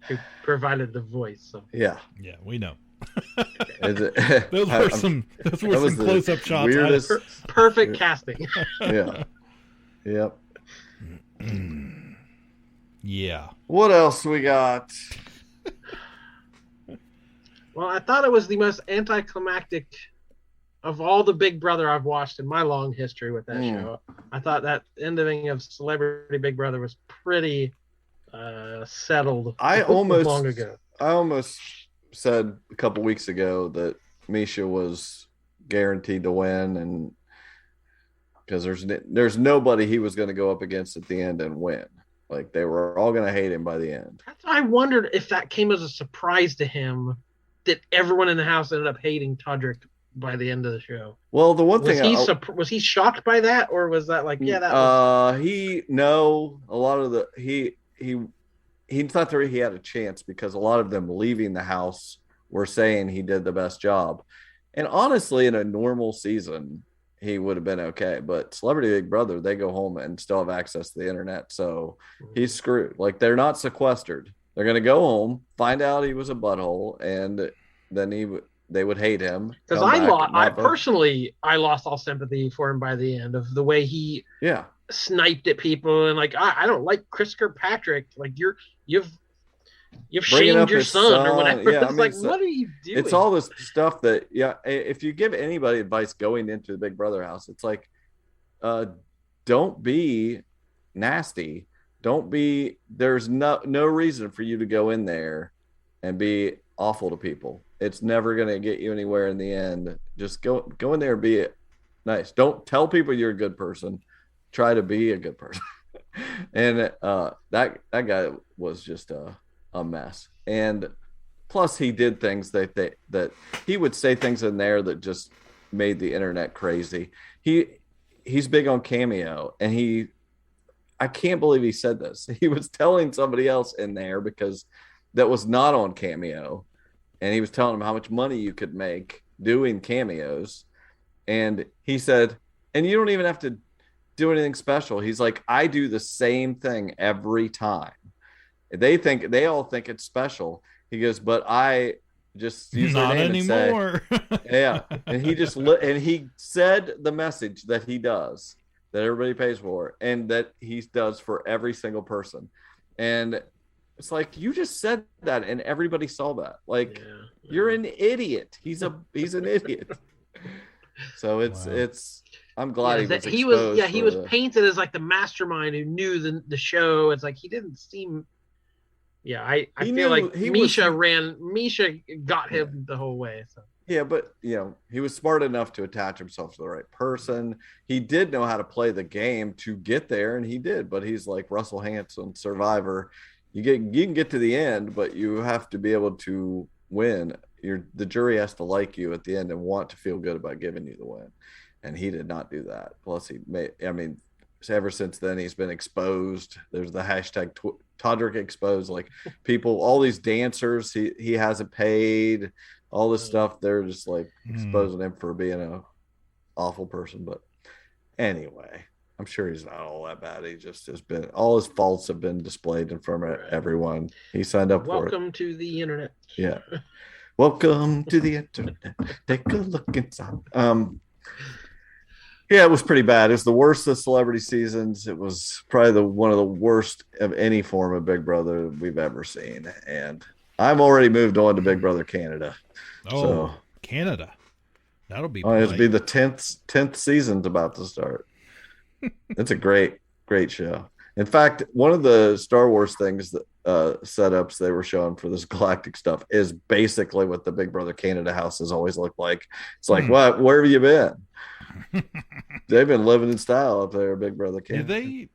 Who provided the voice. So. Yeah, we know. Those were some close-up shots. Weirdest, perfect casting. Yeah. Yep. Yeah. What else we got? Well, I thought it was the most anticlimactic of all the Big Brother I've watched in my long history with that show. I thought that ending of Celebrity Big Brother was pretty settled long ago. I almost said a couple weeks ago that Misha was guaranteed to win, and because there's nobody he was going to go up against at the end and win. Like, they were all going to hate him by the end. I wondered if that came as a surprise to him, that everyone in the house ended up hating Todrick by the end of the show. Well, the one thing was he shocked by that, or was that like, a lot of he thought that he had a chance because a lot of them leaving the house were saying he did the best job. And honestly, in a normal season, he would have been okay. But Celebrity Big Brother, they go home and still have access to the internet. So he's screwed. Like, they're not sequestered. They're going to go home, find out he was a butthole, and then they would hate him. Because I personally lost all sympathy for him by the end of the way he sniped at people. And like, I don't like Chris Kirkpatrick. Like, you've shamed your son or whatever. Yeah, it's like, what are you doing? It's all this stuff that, if you give anybody advice going into the Big Brother house, it's like, don't be nasty. There's no reason for you to go in there and be awful to people. It's never going to get you anywhere in the end. Just go in there and be nice. Don't tell people you're a good person. Try to be a good person. And that guy was just a mess. And plus, he did things that he would say things in there that just made the internet crazy. He's big on Cameo, and I can't believe he said this. He was telling somebody else in there, because that was not on Cameo, and he was telling them how much money you could make doing cameos. And he said, and you don't even have to do anything special. He's like, I do the same thing every time. They all think it's special. He goes, but I just use not their name anymore. And say, yeah. And he just and he said the message that he does, that everybody pays for, and that he does for every single person. And it's like, you just said that and everybody saw that. Like, you're an idiot. He's an idiot. So it's I'm glad he was painted as like the mastermind who knew the show. It's like, he didn't seem. Yeah, I feel like Misha got him the whole way. So. Yeah, but he was smart enough to attach himself to the right person. He did know how to play the game to get there, and he did. But he's like Russell Hanson, Survivor. You can get to the end, but you have to be able to win. The jury has to like you at the end and want to feel good about giving you the win. And he did not do that. Plus, ever since then, he's been exposed. There's the hashtag Todrick exposed. Like people, all these dancers, he hasn't paid. All this stuff, they're just like exposing him for being an awful person. But anyway, I'm sure he's not all that bad. He just has been, all his faults have been displayed in front of everyone. He signed up for it. Welcome to the internet. Yeah. Welcome to the internet. Take a look inside. Yeah, it was pretty bad. It was the worst of celebrity seasons. It was probably one of the worst of any form of Big Brother we've ever seen. And I'm already moved on to Big Brother Canada. Oh, so, Canada. That'll be it'll be the 10th season's about to start. It's a great show. In fact, one of the Star Wars things that setups they were showing for this Galactic stuff is basically what the Big Brother Canada house has always looked like. It's like, what? Where have you been? They've been living in style up there, Big Brother Canada.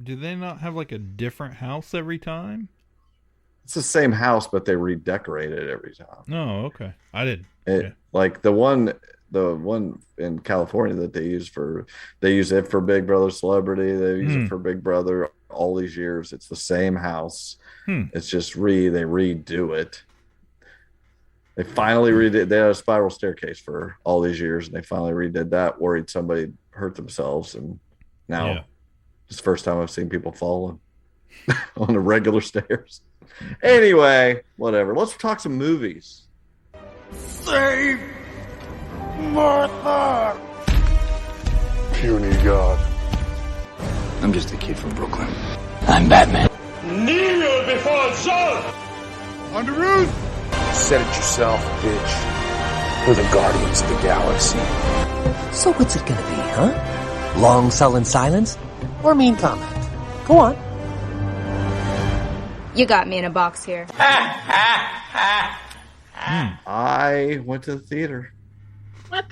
Do they not have like a different house every time? It's the same house, but they redecorate it every time. Oh, okay. I didn't. Like the one in California that they use it for Big Brother Celebrity. They use it for Big Brother all these years. It's the same house. It's just they redo it. They finally redid. They had a spiral staircase for all these years, and they finally redid that. Worried somebody hurt themselves, and now it's the first time I've seen people falling on the regular stairs. Anyway, whatever. Let's talk some movies. Save Martha! Puny God. I'm just a kid from Brooklyn. I'm Batman. Kneel before Zod! On the roof! Said it yourself, bitch. We're the Guardians of the Galaxy. So what's it gonna be, huh? Long sullen silence? Or mean comment? Go on. You got me in a box here. I went to the theater. What?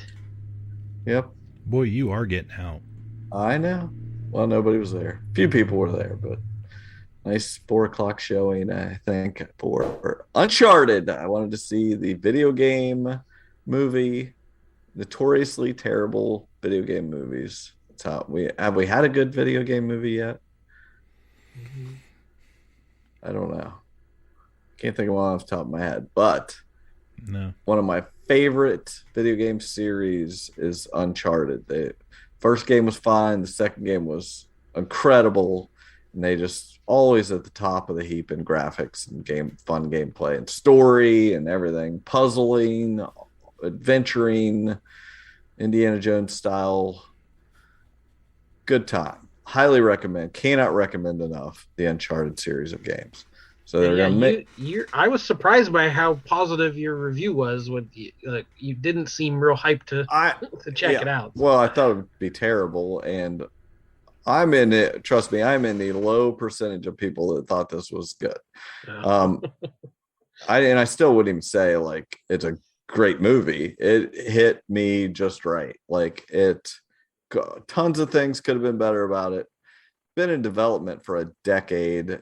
Yep. Boy, you are getting out. I know. Well, nobody was there. A few people were there, but nice 4:00 showing, I think, for Uncharted. I wanted to see the video game movie. Notoriously terrible video game movies. That's how we had a good video game movie yet? I don't know. Can't think of one off the top of my head, but one of my favorite video game series is Uncharted. The first game was fine. The second game was incredible. And they just always at the top of the heap in graphics and fun gameplay and story and everything. Puzzling, adventuring, Indiana Jones style. Good time. Highly recommend. Cannot recommend enough the Uncharted series of games. So they're gonna make. I was surprised by how positive your review was. When you didn't seem real hyped to check it out. Well, I thought it would be terrible, and I'm in it. Trust me, I'm in the low percentage of people that thought this was good. I still wouldn't even say like it's a great movie. It hit me just right. Like tons of things could have been better about it. Been in development for a decade.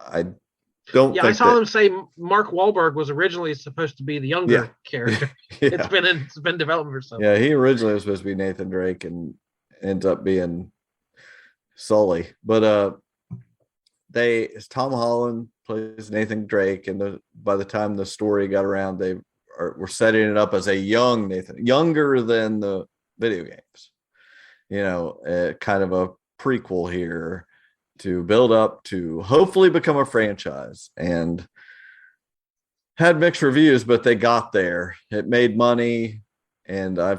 I don't. Yeah, I saw them say Mark Wahlberg was originally supposed to be the younger character. Yeah. It's been development for something. Yeah, he originally was supposed to be Nathan Drake and ends up being Sully. But Tom Holland plays Nathan Drake, and by the time the story got around, we're setting it up as a young Nathan, younger than the video games. Kind of a prequel here to build up to hopefully become a franchise, and had mixed reviews, but they got there. It made money, and I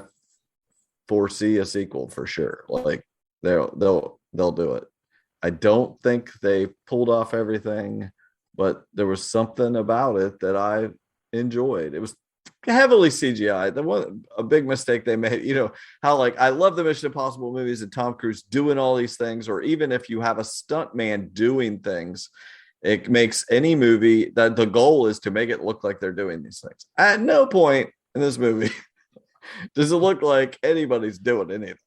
foresee a sequel for sure. Like they'll do it. I don't think they pulled off everything, but there was something about it that I enjoyed. It was heavily CGI. A big mistake they made, how like I love the Mission Impossible movies and Tom Cruise doing all these things, or even if you have a stunt man doing things, it makes any movie that the goal is to make it look like they're doing these things. At no point in this movie does it look like anybody's doing anything.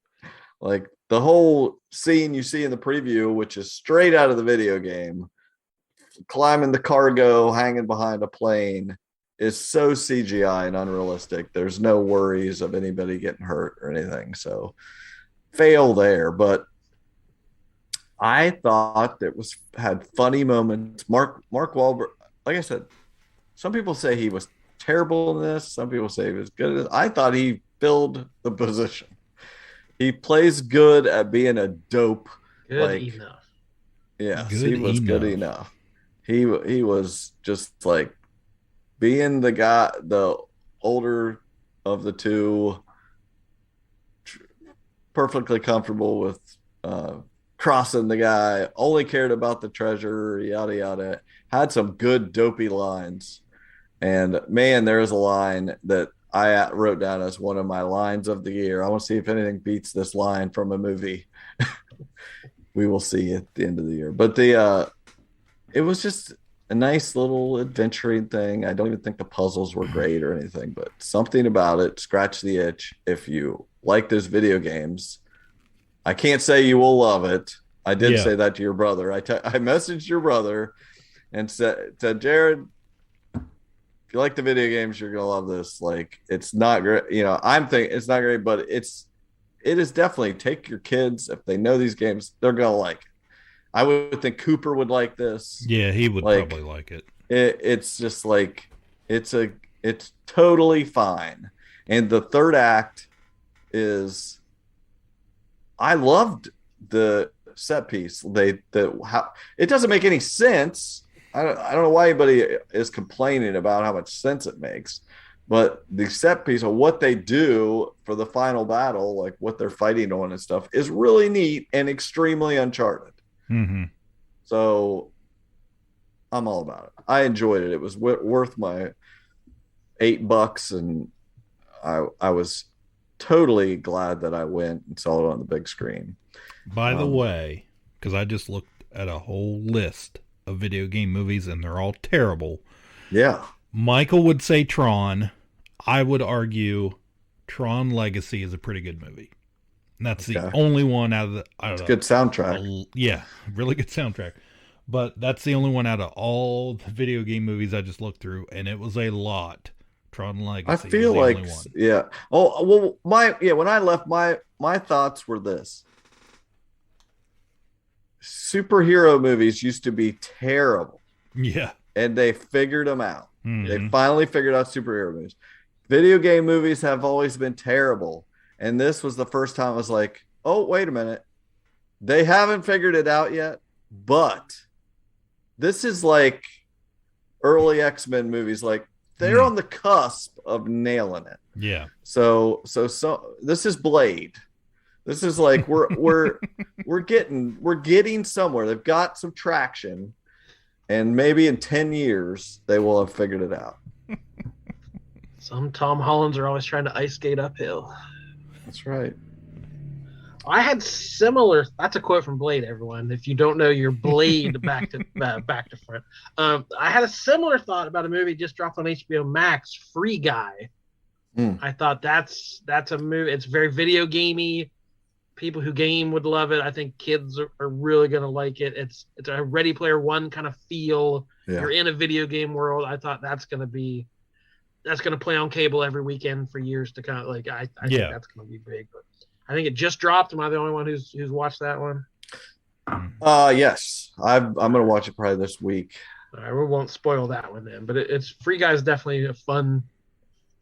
Like the whole scene you see in the preview, which is straight out of the video game, climbing the cargo, hanging behind a plane, is so CGI and unrealistic. There's no worries of anybody getting hurt or anything. So fail there, but I thought that had funny moments. Mark Wahlberg, like I said, some people say he was terrible in this. Some people say he was good at this. I thought he filled the position. He plays good at being a dope. Good enough. Yes, he was good enough. He was just like being the guy, the older of the two, perfectly comfortable with crossing the guy, only cared about the treasure, yada yada. Had some good dopey lines. And man, there's a line that I wrote down as one of my lines of the year. I want to see if anything beats this line from a movie. We will see at the end of the year. But it was just a nice little adventuring thing. I don't even think the puzzles were great or anything, but something about it scratched the itch. If you like those video games, I can't say you will love it. I did say that to your brother. I messaged your brother and said, Jared, if you like the video games, you're gonna love this. Like, it's not great. I'm thinking it's not great, but it is definitely, take your kids, if they know these games, they're gonna like it. I would think Cooper would like this. Yeah, he would probably like it. It's just like it's totally fine. And the third act is, I loved the set piece. How it doesn't make any sense. I don't know why anybody is complaining about how much sense it makes, but the set piece of what they do for the final battle, like what they're fighting on and stuff, is really neat and extremely Uncharted. Mm-hmm. So I'm all about it. I enjoyed it. It was worth my $8, and I was totally glad that I went and saw it on the big screen. By the way, because I just looked at a whole list of video game movies and they're all terrible. Yeah. Michael would say Tron. I would argue Tron Legacy is a pretty good movie. And that's the only one out of the... It's a good soundtrack. Yeah, really good soundtrack. But that's the only one out of all the video game movies I just looked through, and it was a lot. Tron Legacy. I feel like, yeah. Oh, well, when I left, my thoughts were this. Superhero movies used to be terrible. Yeah. And they figured them out. Mm-hmm. They finally figured out superhero movies. Video game movies have always been terrible. And this was the first time I was like, oh, wait a minute. They haven't figured it out yet, but this is like early X-Men movies. Like, they're on the cusp of nailing it. Yeah. So this is Blade. This is like we're getting somewhere. They've got some traction, and maybe in 10 years they will have figured it out. Some Tom Hollands are always trying to ice skate uphill. That's right. I had similar. That's a quote from Blade, everyone. If you don't know your Blade back to front. I had a similar thought about a movie just dropped on HBO Max, Free Guy. I thought that's a movie. It's very video gamey. People who game would love it. I think kids are really going to like it. It's a Ready Player One kind of feel. Yeah. You're in a video game world. I thought that's going to play on cable every weekend for years to come. Like I think that's going to be big. But I think it just dropped. Am I the only one who's watched that one? Yes, I'm going to watch it probably this week. All right, we won't spoil that one then. But it's Free Guy is definitely a fun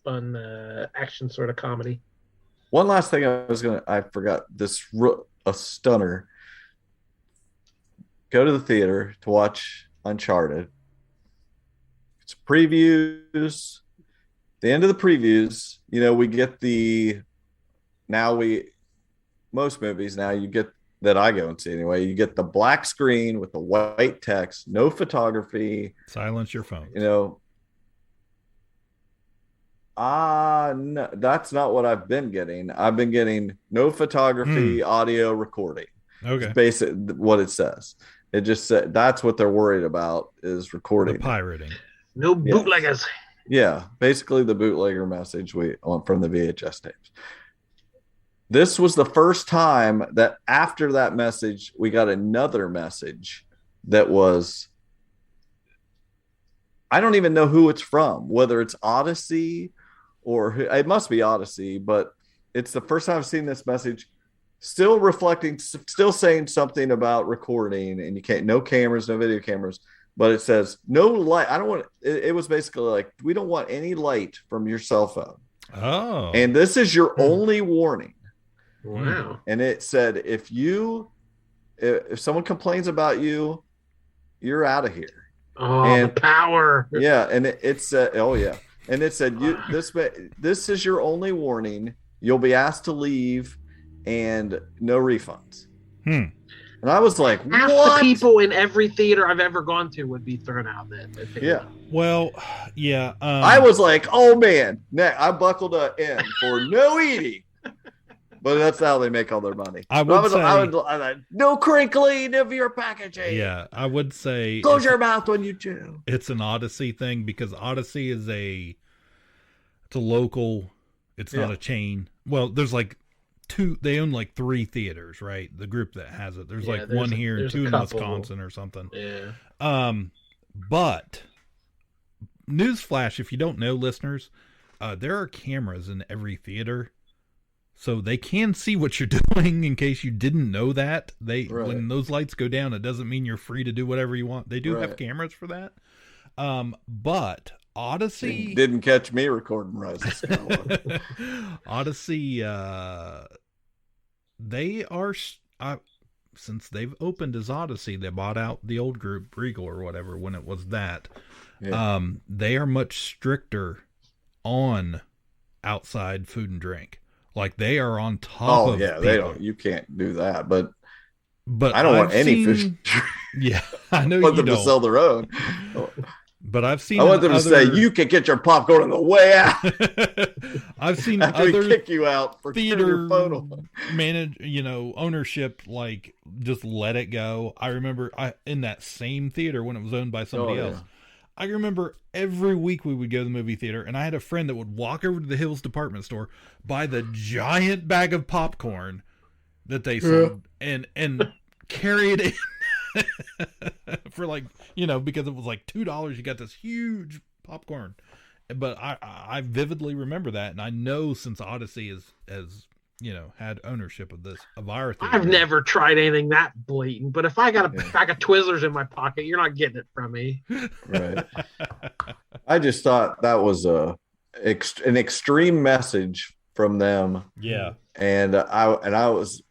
action sort of comedy. One last thing I forgot this, a stunner. Go to the theater to watch Uncharted. It's previews. The end of the previews, we get most movies now you get, that I go and see anyway, you get the black screen with the white text, no photography. Silence your phone. No, that's not what I've been getting. I've been getting no photography, audio recording. Okay. It's basic what it says. It just said that's what they're worried about is recording. The pirating. No bootleggers. Yeah, basically the bootlegger message we want from the VHS tapes. This was the first time that after that message, we got another message that was, I don't even know who it's from, whether it's Odyssey or it must be Odyssey, but it's the first time I've seen this message still reflecting, still saying something about recording, and you can't, no cameras, no video cameras, but it says no light. I don't want it was basically like, we don't want any light from your cell phone. Oh. And this is your only warning. Wow. And it said, if someone complains about you, you're out of here. Oh, and the power. Yeah. And it said, oh yeah. And it said, this is your only warning. You'll be asked to leave and no refunds. And I was like, half what? The people in every theater I've ever gone to would be thrown out then. Yeah. Well, yeah. I was like, oh man, I buckled in for no eating. But that's how they make all their money. I would no crinkling of your packaging. Yeah, I would say close your mouth when you chew. It's an Odyssey thing, because Odyssey is it's a local. It's not a chain. Well, there's like they own like 3 theaters, right? The group that has it. There's like one here and 2 in Wisconsin or something. Yeah. But newsflash, if you don't know, listeners, there are cameras in every theater. So they can see what you're doing, in case you didn't know that. When those lights go down, it doesn't mean you're free to do whatever you want. They do have cameras for that. But Odyssey didn't catch me recording Rise of Skywalker. Odyssey, they are since they've opened as Odyssey, they bought out the old group Regal or whatever when it was that. Yeah. They are much stricter on outside food and drink. Like, they are on top of people. They don't. You can't do that. But I don't want any fish. Yeah, I know I want them to sell their own. But I've seen. I want them to say, "You can get your popcorn on the way out." I've seen after other we kick you out for theater your phone on. Ownership, like, just let it go. I remember in that same theater when it was owned by somebody else. I remember every week we would go to the movie theater, and I had a friend that would walk over to the Hills department store, buy the giant bag of popcorn that they sold, and carry it in for because it was like $2. You got this huge popcorn. But I vividly remember that, and I know since Odyssey has had ownership of our theater. I've never tried anything that blatant, but if I got a pack of Twizzlers in my pocket, you're not getting it from me. Right. I just thought that was an extreme message from them. Yeah. And I was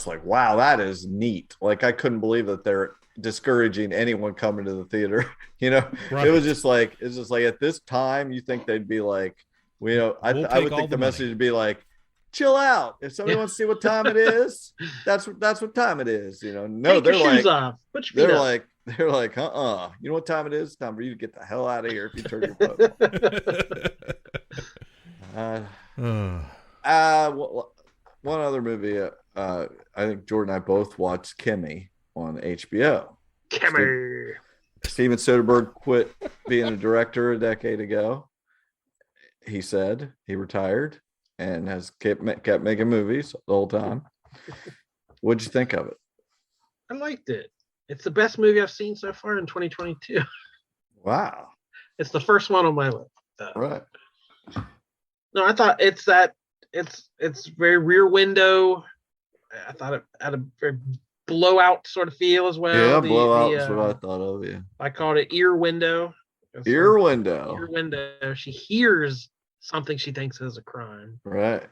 like, wow, that is neat. Like, I couldn't believe that they're discouraging anyone coming to the theater. Right. It's just like at this time, you think they'd be like, I would think the message would be like, chill out. If somebody wants to see what time it is, that's what time it is. No, they're like, off. Put your feet up. They're like, you know what time it is? It's time for you to get the hell out of here if you turn your phone. One other movie. I think Jordan and I both watched Kimmy on HBO. Kimmy. Steven Soderbergh quit being a director a decade ago. He said he retired and has kept making movies the whole time. What'd you think of it? I liked it. It's the best movie I've seen so far in 2022. Wow. It's the first one on my list. Right. No, I thought it's very Rear Window. I thought it had a very blowout sort of feel as well. Yeah, blowout is what I thought of, yeah. I called it Ear Window. Ear Window. Ear Window. She hears something she thinks is a crime. Right.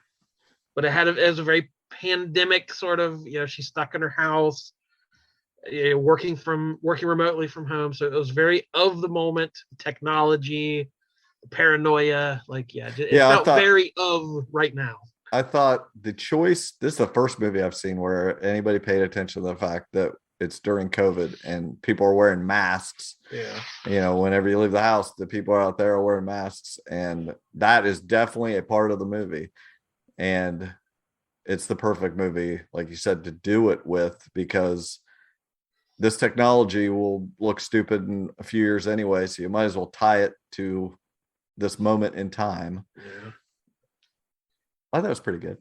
But it was a very pandemic sort of, she's stuck in her house, working remotely from home. So it was very of the moment, technology, paranoia, it felt very of right now. I thought the choice, this is the first movie I've seen where anybody paid attention to the fact that it's during COVID and people are wearing masks. Yeah. Whenever you leave the house, the people out there are wearing masks, and that is definitely a part of the movie. And it's the perfect movie, like you said, to do it with, because this technology will look stupid in a few years anyway. So you might as well tie it to this moment in time. Yeah. I thought it was pretty good.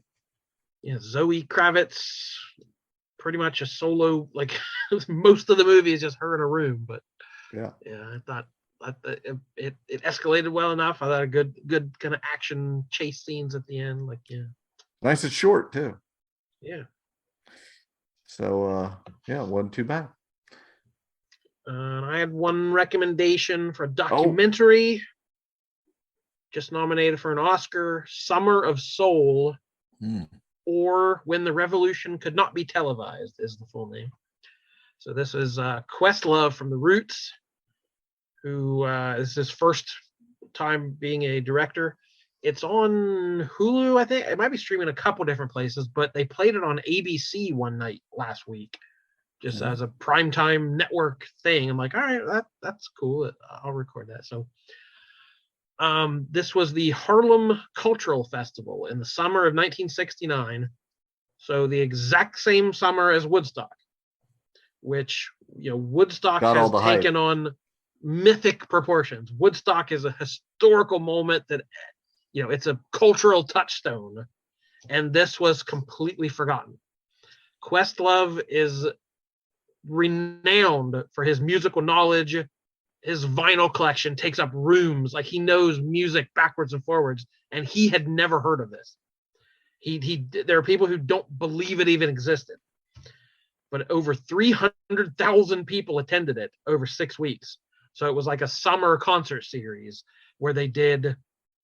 Yeah. Zoe Kravitz, pretty much a solo, most of the movie is just her in a room, but I thought it escalated well enough. I thought a good kind of action chase scenes at the end. Nice and short too. Yeah. So wasn't too bad. I had one recommendation for a documentary just nominated for an Oscar, Summer of Soul, or When the Revolution Could Not Be Televised is the full name. So this is Questlove from The Roots, who is his first time being a director. It's on Hulu, I think. It might be streaming a couple different places, but they played it on ABC one night last week, just as a primetime network thing. I'm like, all right, that's cool. I'll record that. So this was the Harlem Cultural Festival in the summer of 1969. So the exact same summer as Woodstock, which, Woodstock has taken on mythic proportions. Woodstock is a historical moment that, it's a cultural touchstone, and this was completely forgotten. Questlove is renowned for his musical knowledge. His vinyl collection takes up rooms. Like, he knows music backwards and forwards, and he had never heard of this. There are people who don't believe it even existed. But over 300,000 people attended it over 6 weeks. So it was like a summer concert series where they did,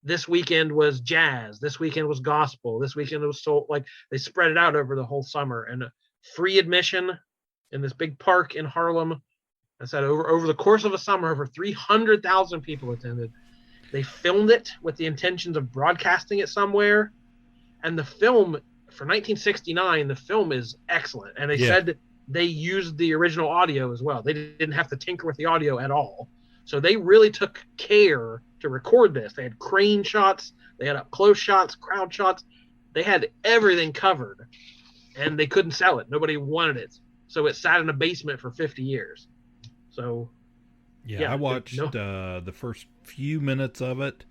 this weekend was jazz, this weekend was gospel, this weekend was soul. Like, they spread it out over the whole summer, and free admission in this big park in Harlem. I said over the course of a summer, over 300,000 people attended. They filmed it with the intentions of broadcasting it somewhere. And the film, for 1969, the film is excellent. And they said they used the original audio as well. They didn't have to tinker with the audio at all. So they really took care to record this. They had crane shots, they had up close shots, crowd shots. They had everything covered, and they couldn't sell it. Nobody wanted it. So it sat in a basement for 50 years. So I watched the first few minutes of it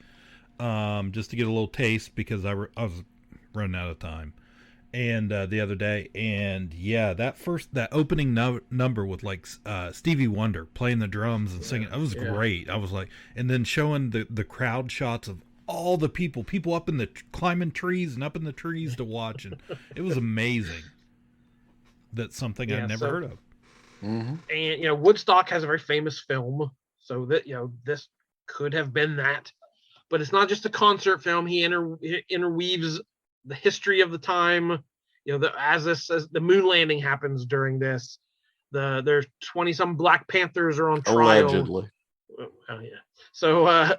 just to get a little taste, because I was running out of time. And the other day, and that opening number with like Stevie Wonder playing the drums and singing, it was great. I was like, and then showing the crowd shots of all the people up in the climbing trees and up in the trees to watch, and it was amazing. That's something I'd never heard of. Mm-hmm. And Woodstock has a very famous film, so that this could have been that, but it's not just a concert film. He interweaves the history of the time, as the moon landing happens during this, there's 20-some Black Panthers are on trial. Allegedly. Oh yeah. So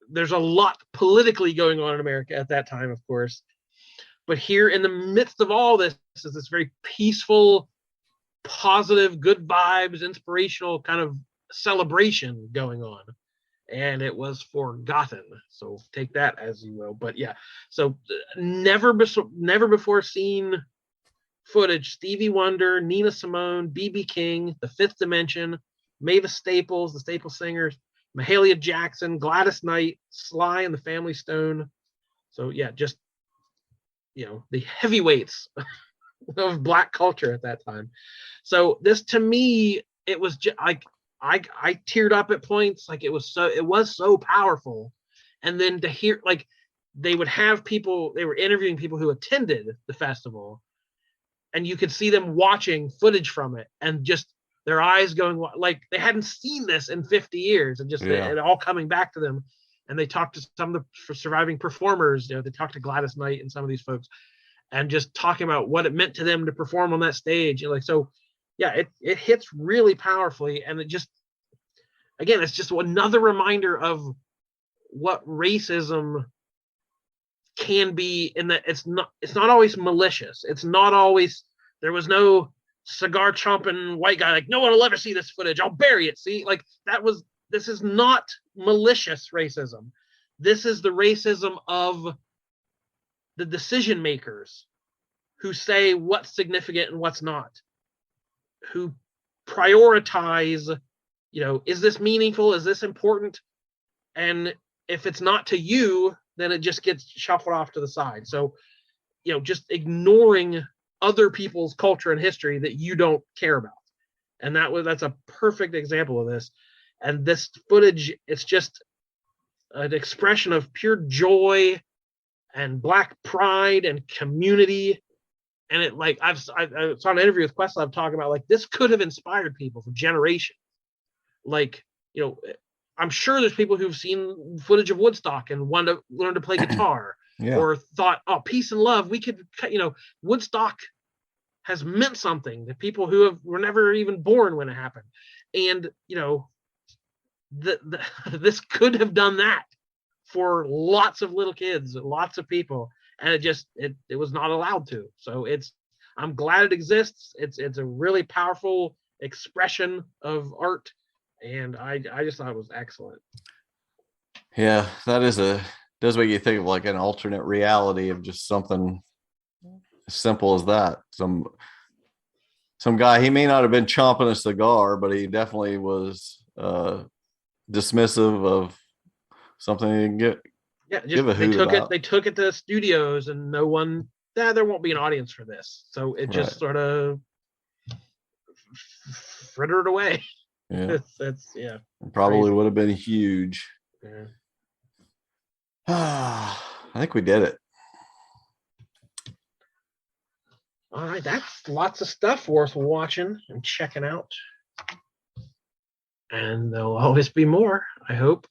there's a lot politically going on in America at that time, of course. But here in the midst of all this is this very peaceful, positive, good vibes, inspirational kind of celebration going on. And it was forgotten. So take that as you will. But so never before seen footage. Stevie Wonder, Nina Simone, B.B. King, The Fifth Dimension, Mavis Staples, the Staples Singers, Mahalia Jackson, Gladys Knight, Sly and the Family Stone. So just the heavyweights of Black culture at that time. So this, to me, it was just like, I teared up at points. Like, it was so powerful. And then to hear, like, they would have people, they were interviewing people who attended the festival, and you could see them watching footage from it and just their eyes going like they hadn't seen this in 50 years, and just it all coming back to them. And they talked to some of the surviving performers. They talked to Gladys Knight and some of these folks, and just talking about what it meant to them to perform on that stage. And it hits really powerfully. And it just, again, it's just another reminder of what racism can be, in that it's not always malicious. It's not always, there was no cigar chomping white guy like, no one will ever see this footage, I'll bury it. See, like, this is not malicious racism. This is the racism of the decision makers who say what's significant and what's not, who prioritize, is this meaningful? Is this important? And if it's not to you, then it just gets shuffled off to the side. So, just ignoring other people's culture and history that you don't care about. And that's a perfect example of this. And this footage, it's just an expression of pure joy and Black pride and community. And it like I saw an interview with Questlove talking about like this could have inspired people for generations. Like, you know, I'm sure there's people who've seen footage of Woodstock and want to learn to play guitar or thought, oh, peace and love. We could, you know, Woodstock has meant something to people who were never even born when it happened. And, you know, this could have done that for lots of little kids, lots of people. And it was not allowed to. So I'm glad it exists. It's a really powerful expression of art. And I just thought it was excellent. Yeah, does make you think of like an alternate reality of just something as simple as that. Some guy, he may not have been chomping a cigar, but he definitely was dismissive of something he didn't get. Yeah, they took it to the studios, and no one. There won't be an audience for this, so it just sort of frittered away. Yeah, it probably crazy. Would have been huge. Yeah. I think we did it. All right, that's lots of stuff worth watching and checking out, and there'll always be more, I hope.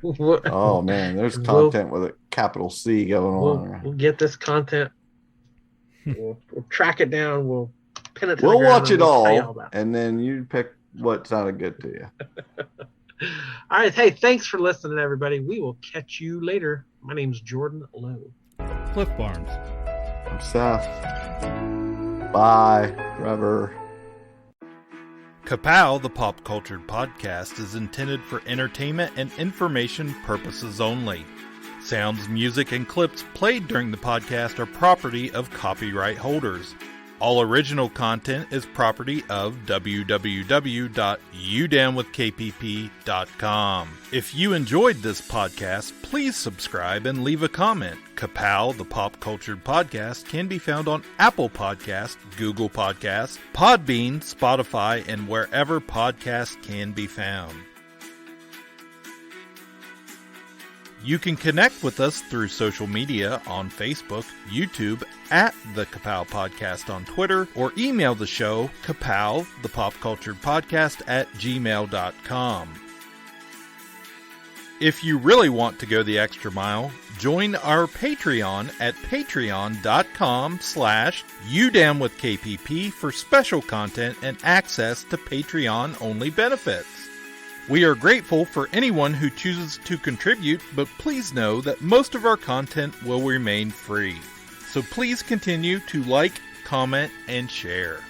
Oh man, there's content with a capital C going on. We'll get this content. We'll track it down. We'll pin it to the We'll ground watch and it we'll tell you all, about and then you pick what sounded good to you. All right, hey, thanks for listening, everybody. We will catch you later. My name's Jordan Lowe. Cliff Barnes. I'm Seth. Bye, Trevor. Ka-Pow, the pop cultured podcast, is intended for entertainment and information purposes only. Sounds, music, and clips played during the podcast are property of copyright holders. All original content is property of www.udownwithkpp.com. If you enjoyed this podcast, please subscribe and leave a comment. Ka-Pow, the pop cultured podcast, can be found on Apple Podcasts, Google Podcasts, Podbean, Spotify, and wherever podcasts can be found. You can connect with us through social media on Facebook, YouTube, at the Ka-Pow Podcast on Twitter, or email the show, Ka-Pow, the pop cultured podcast at gmail.com. If you really want to go the extra mile, join our Patreon at patreon.com/udownwithkpp for special content and access to Patreon-only benefits. We are grateful for anyone who chooses to contribute, but please know that most of our content will remain free. So please continue to like, comment, and share.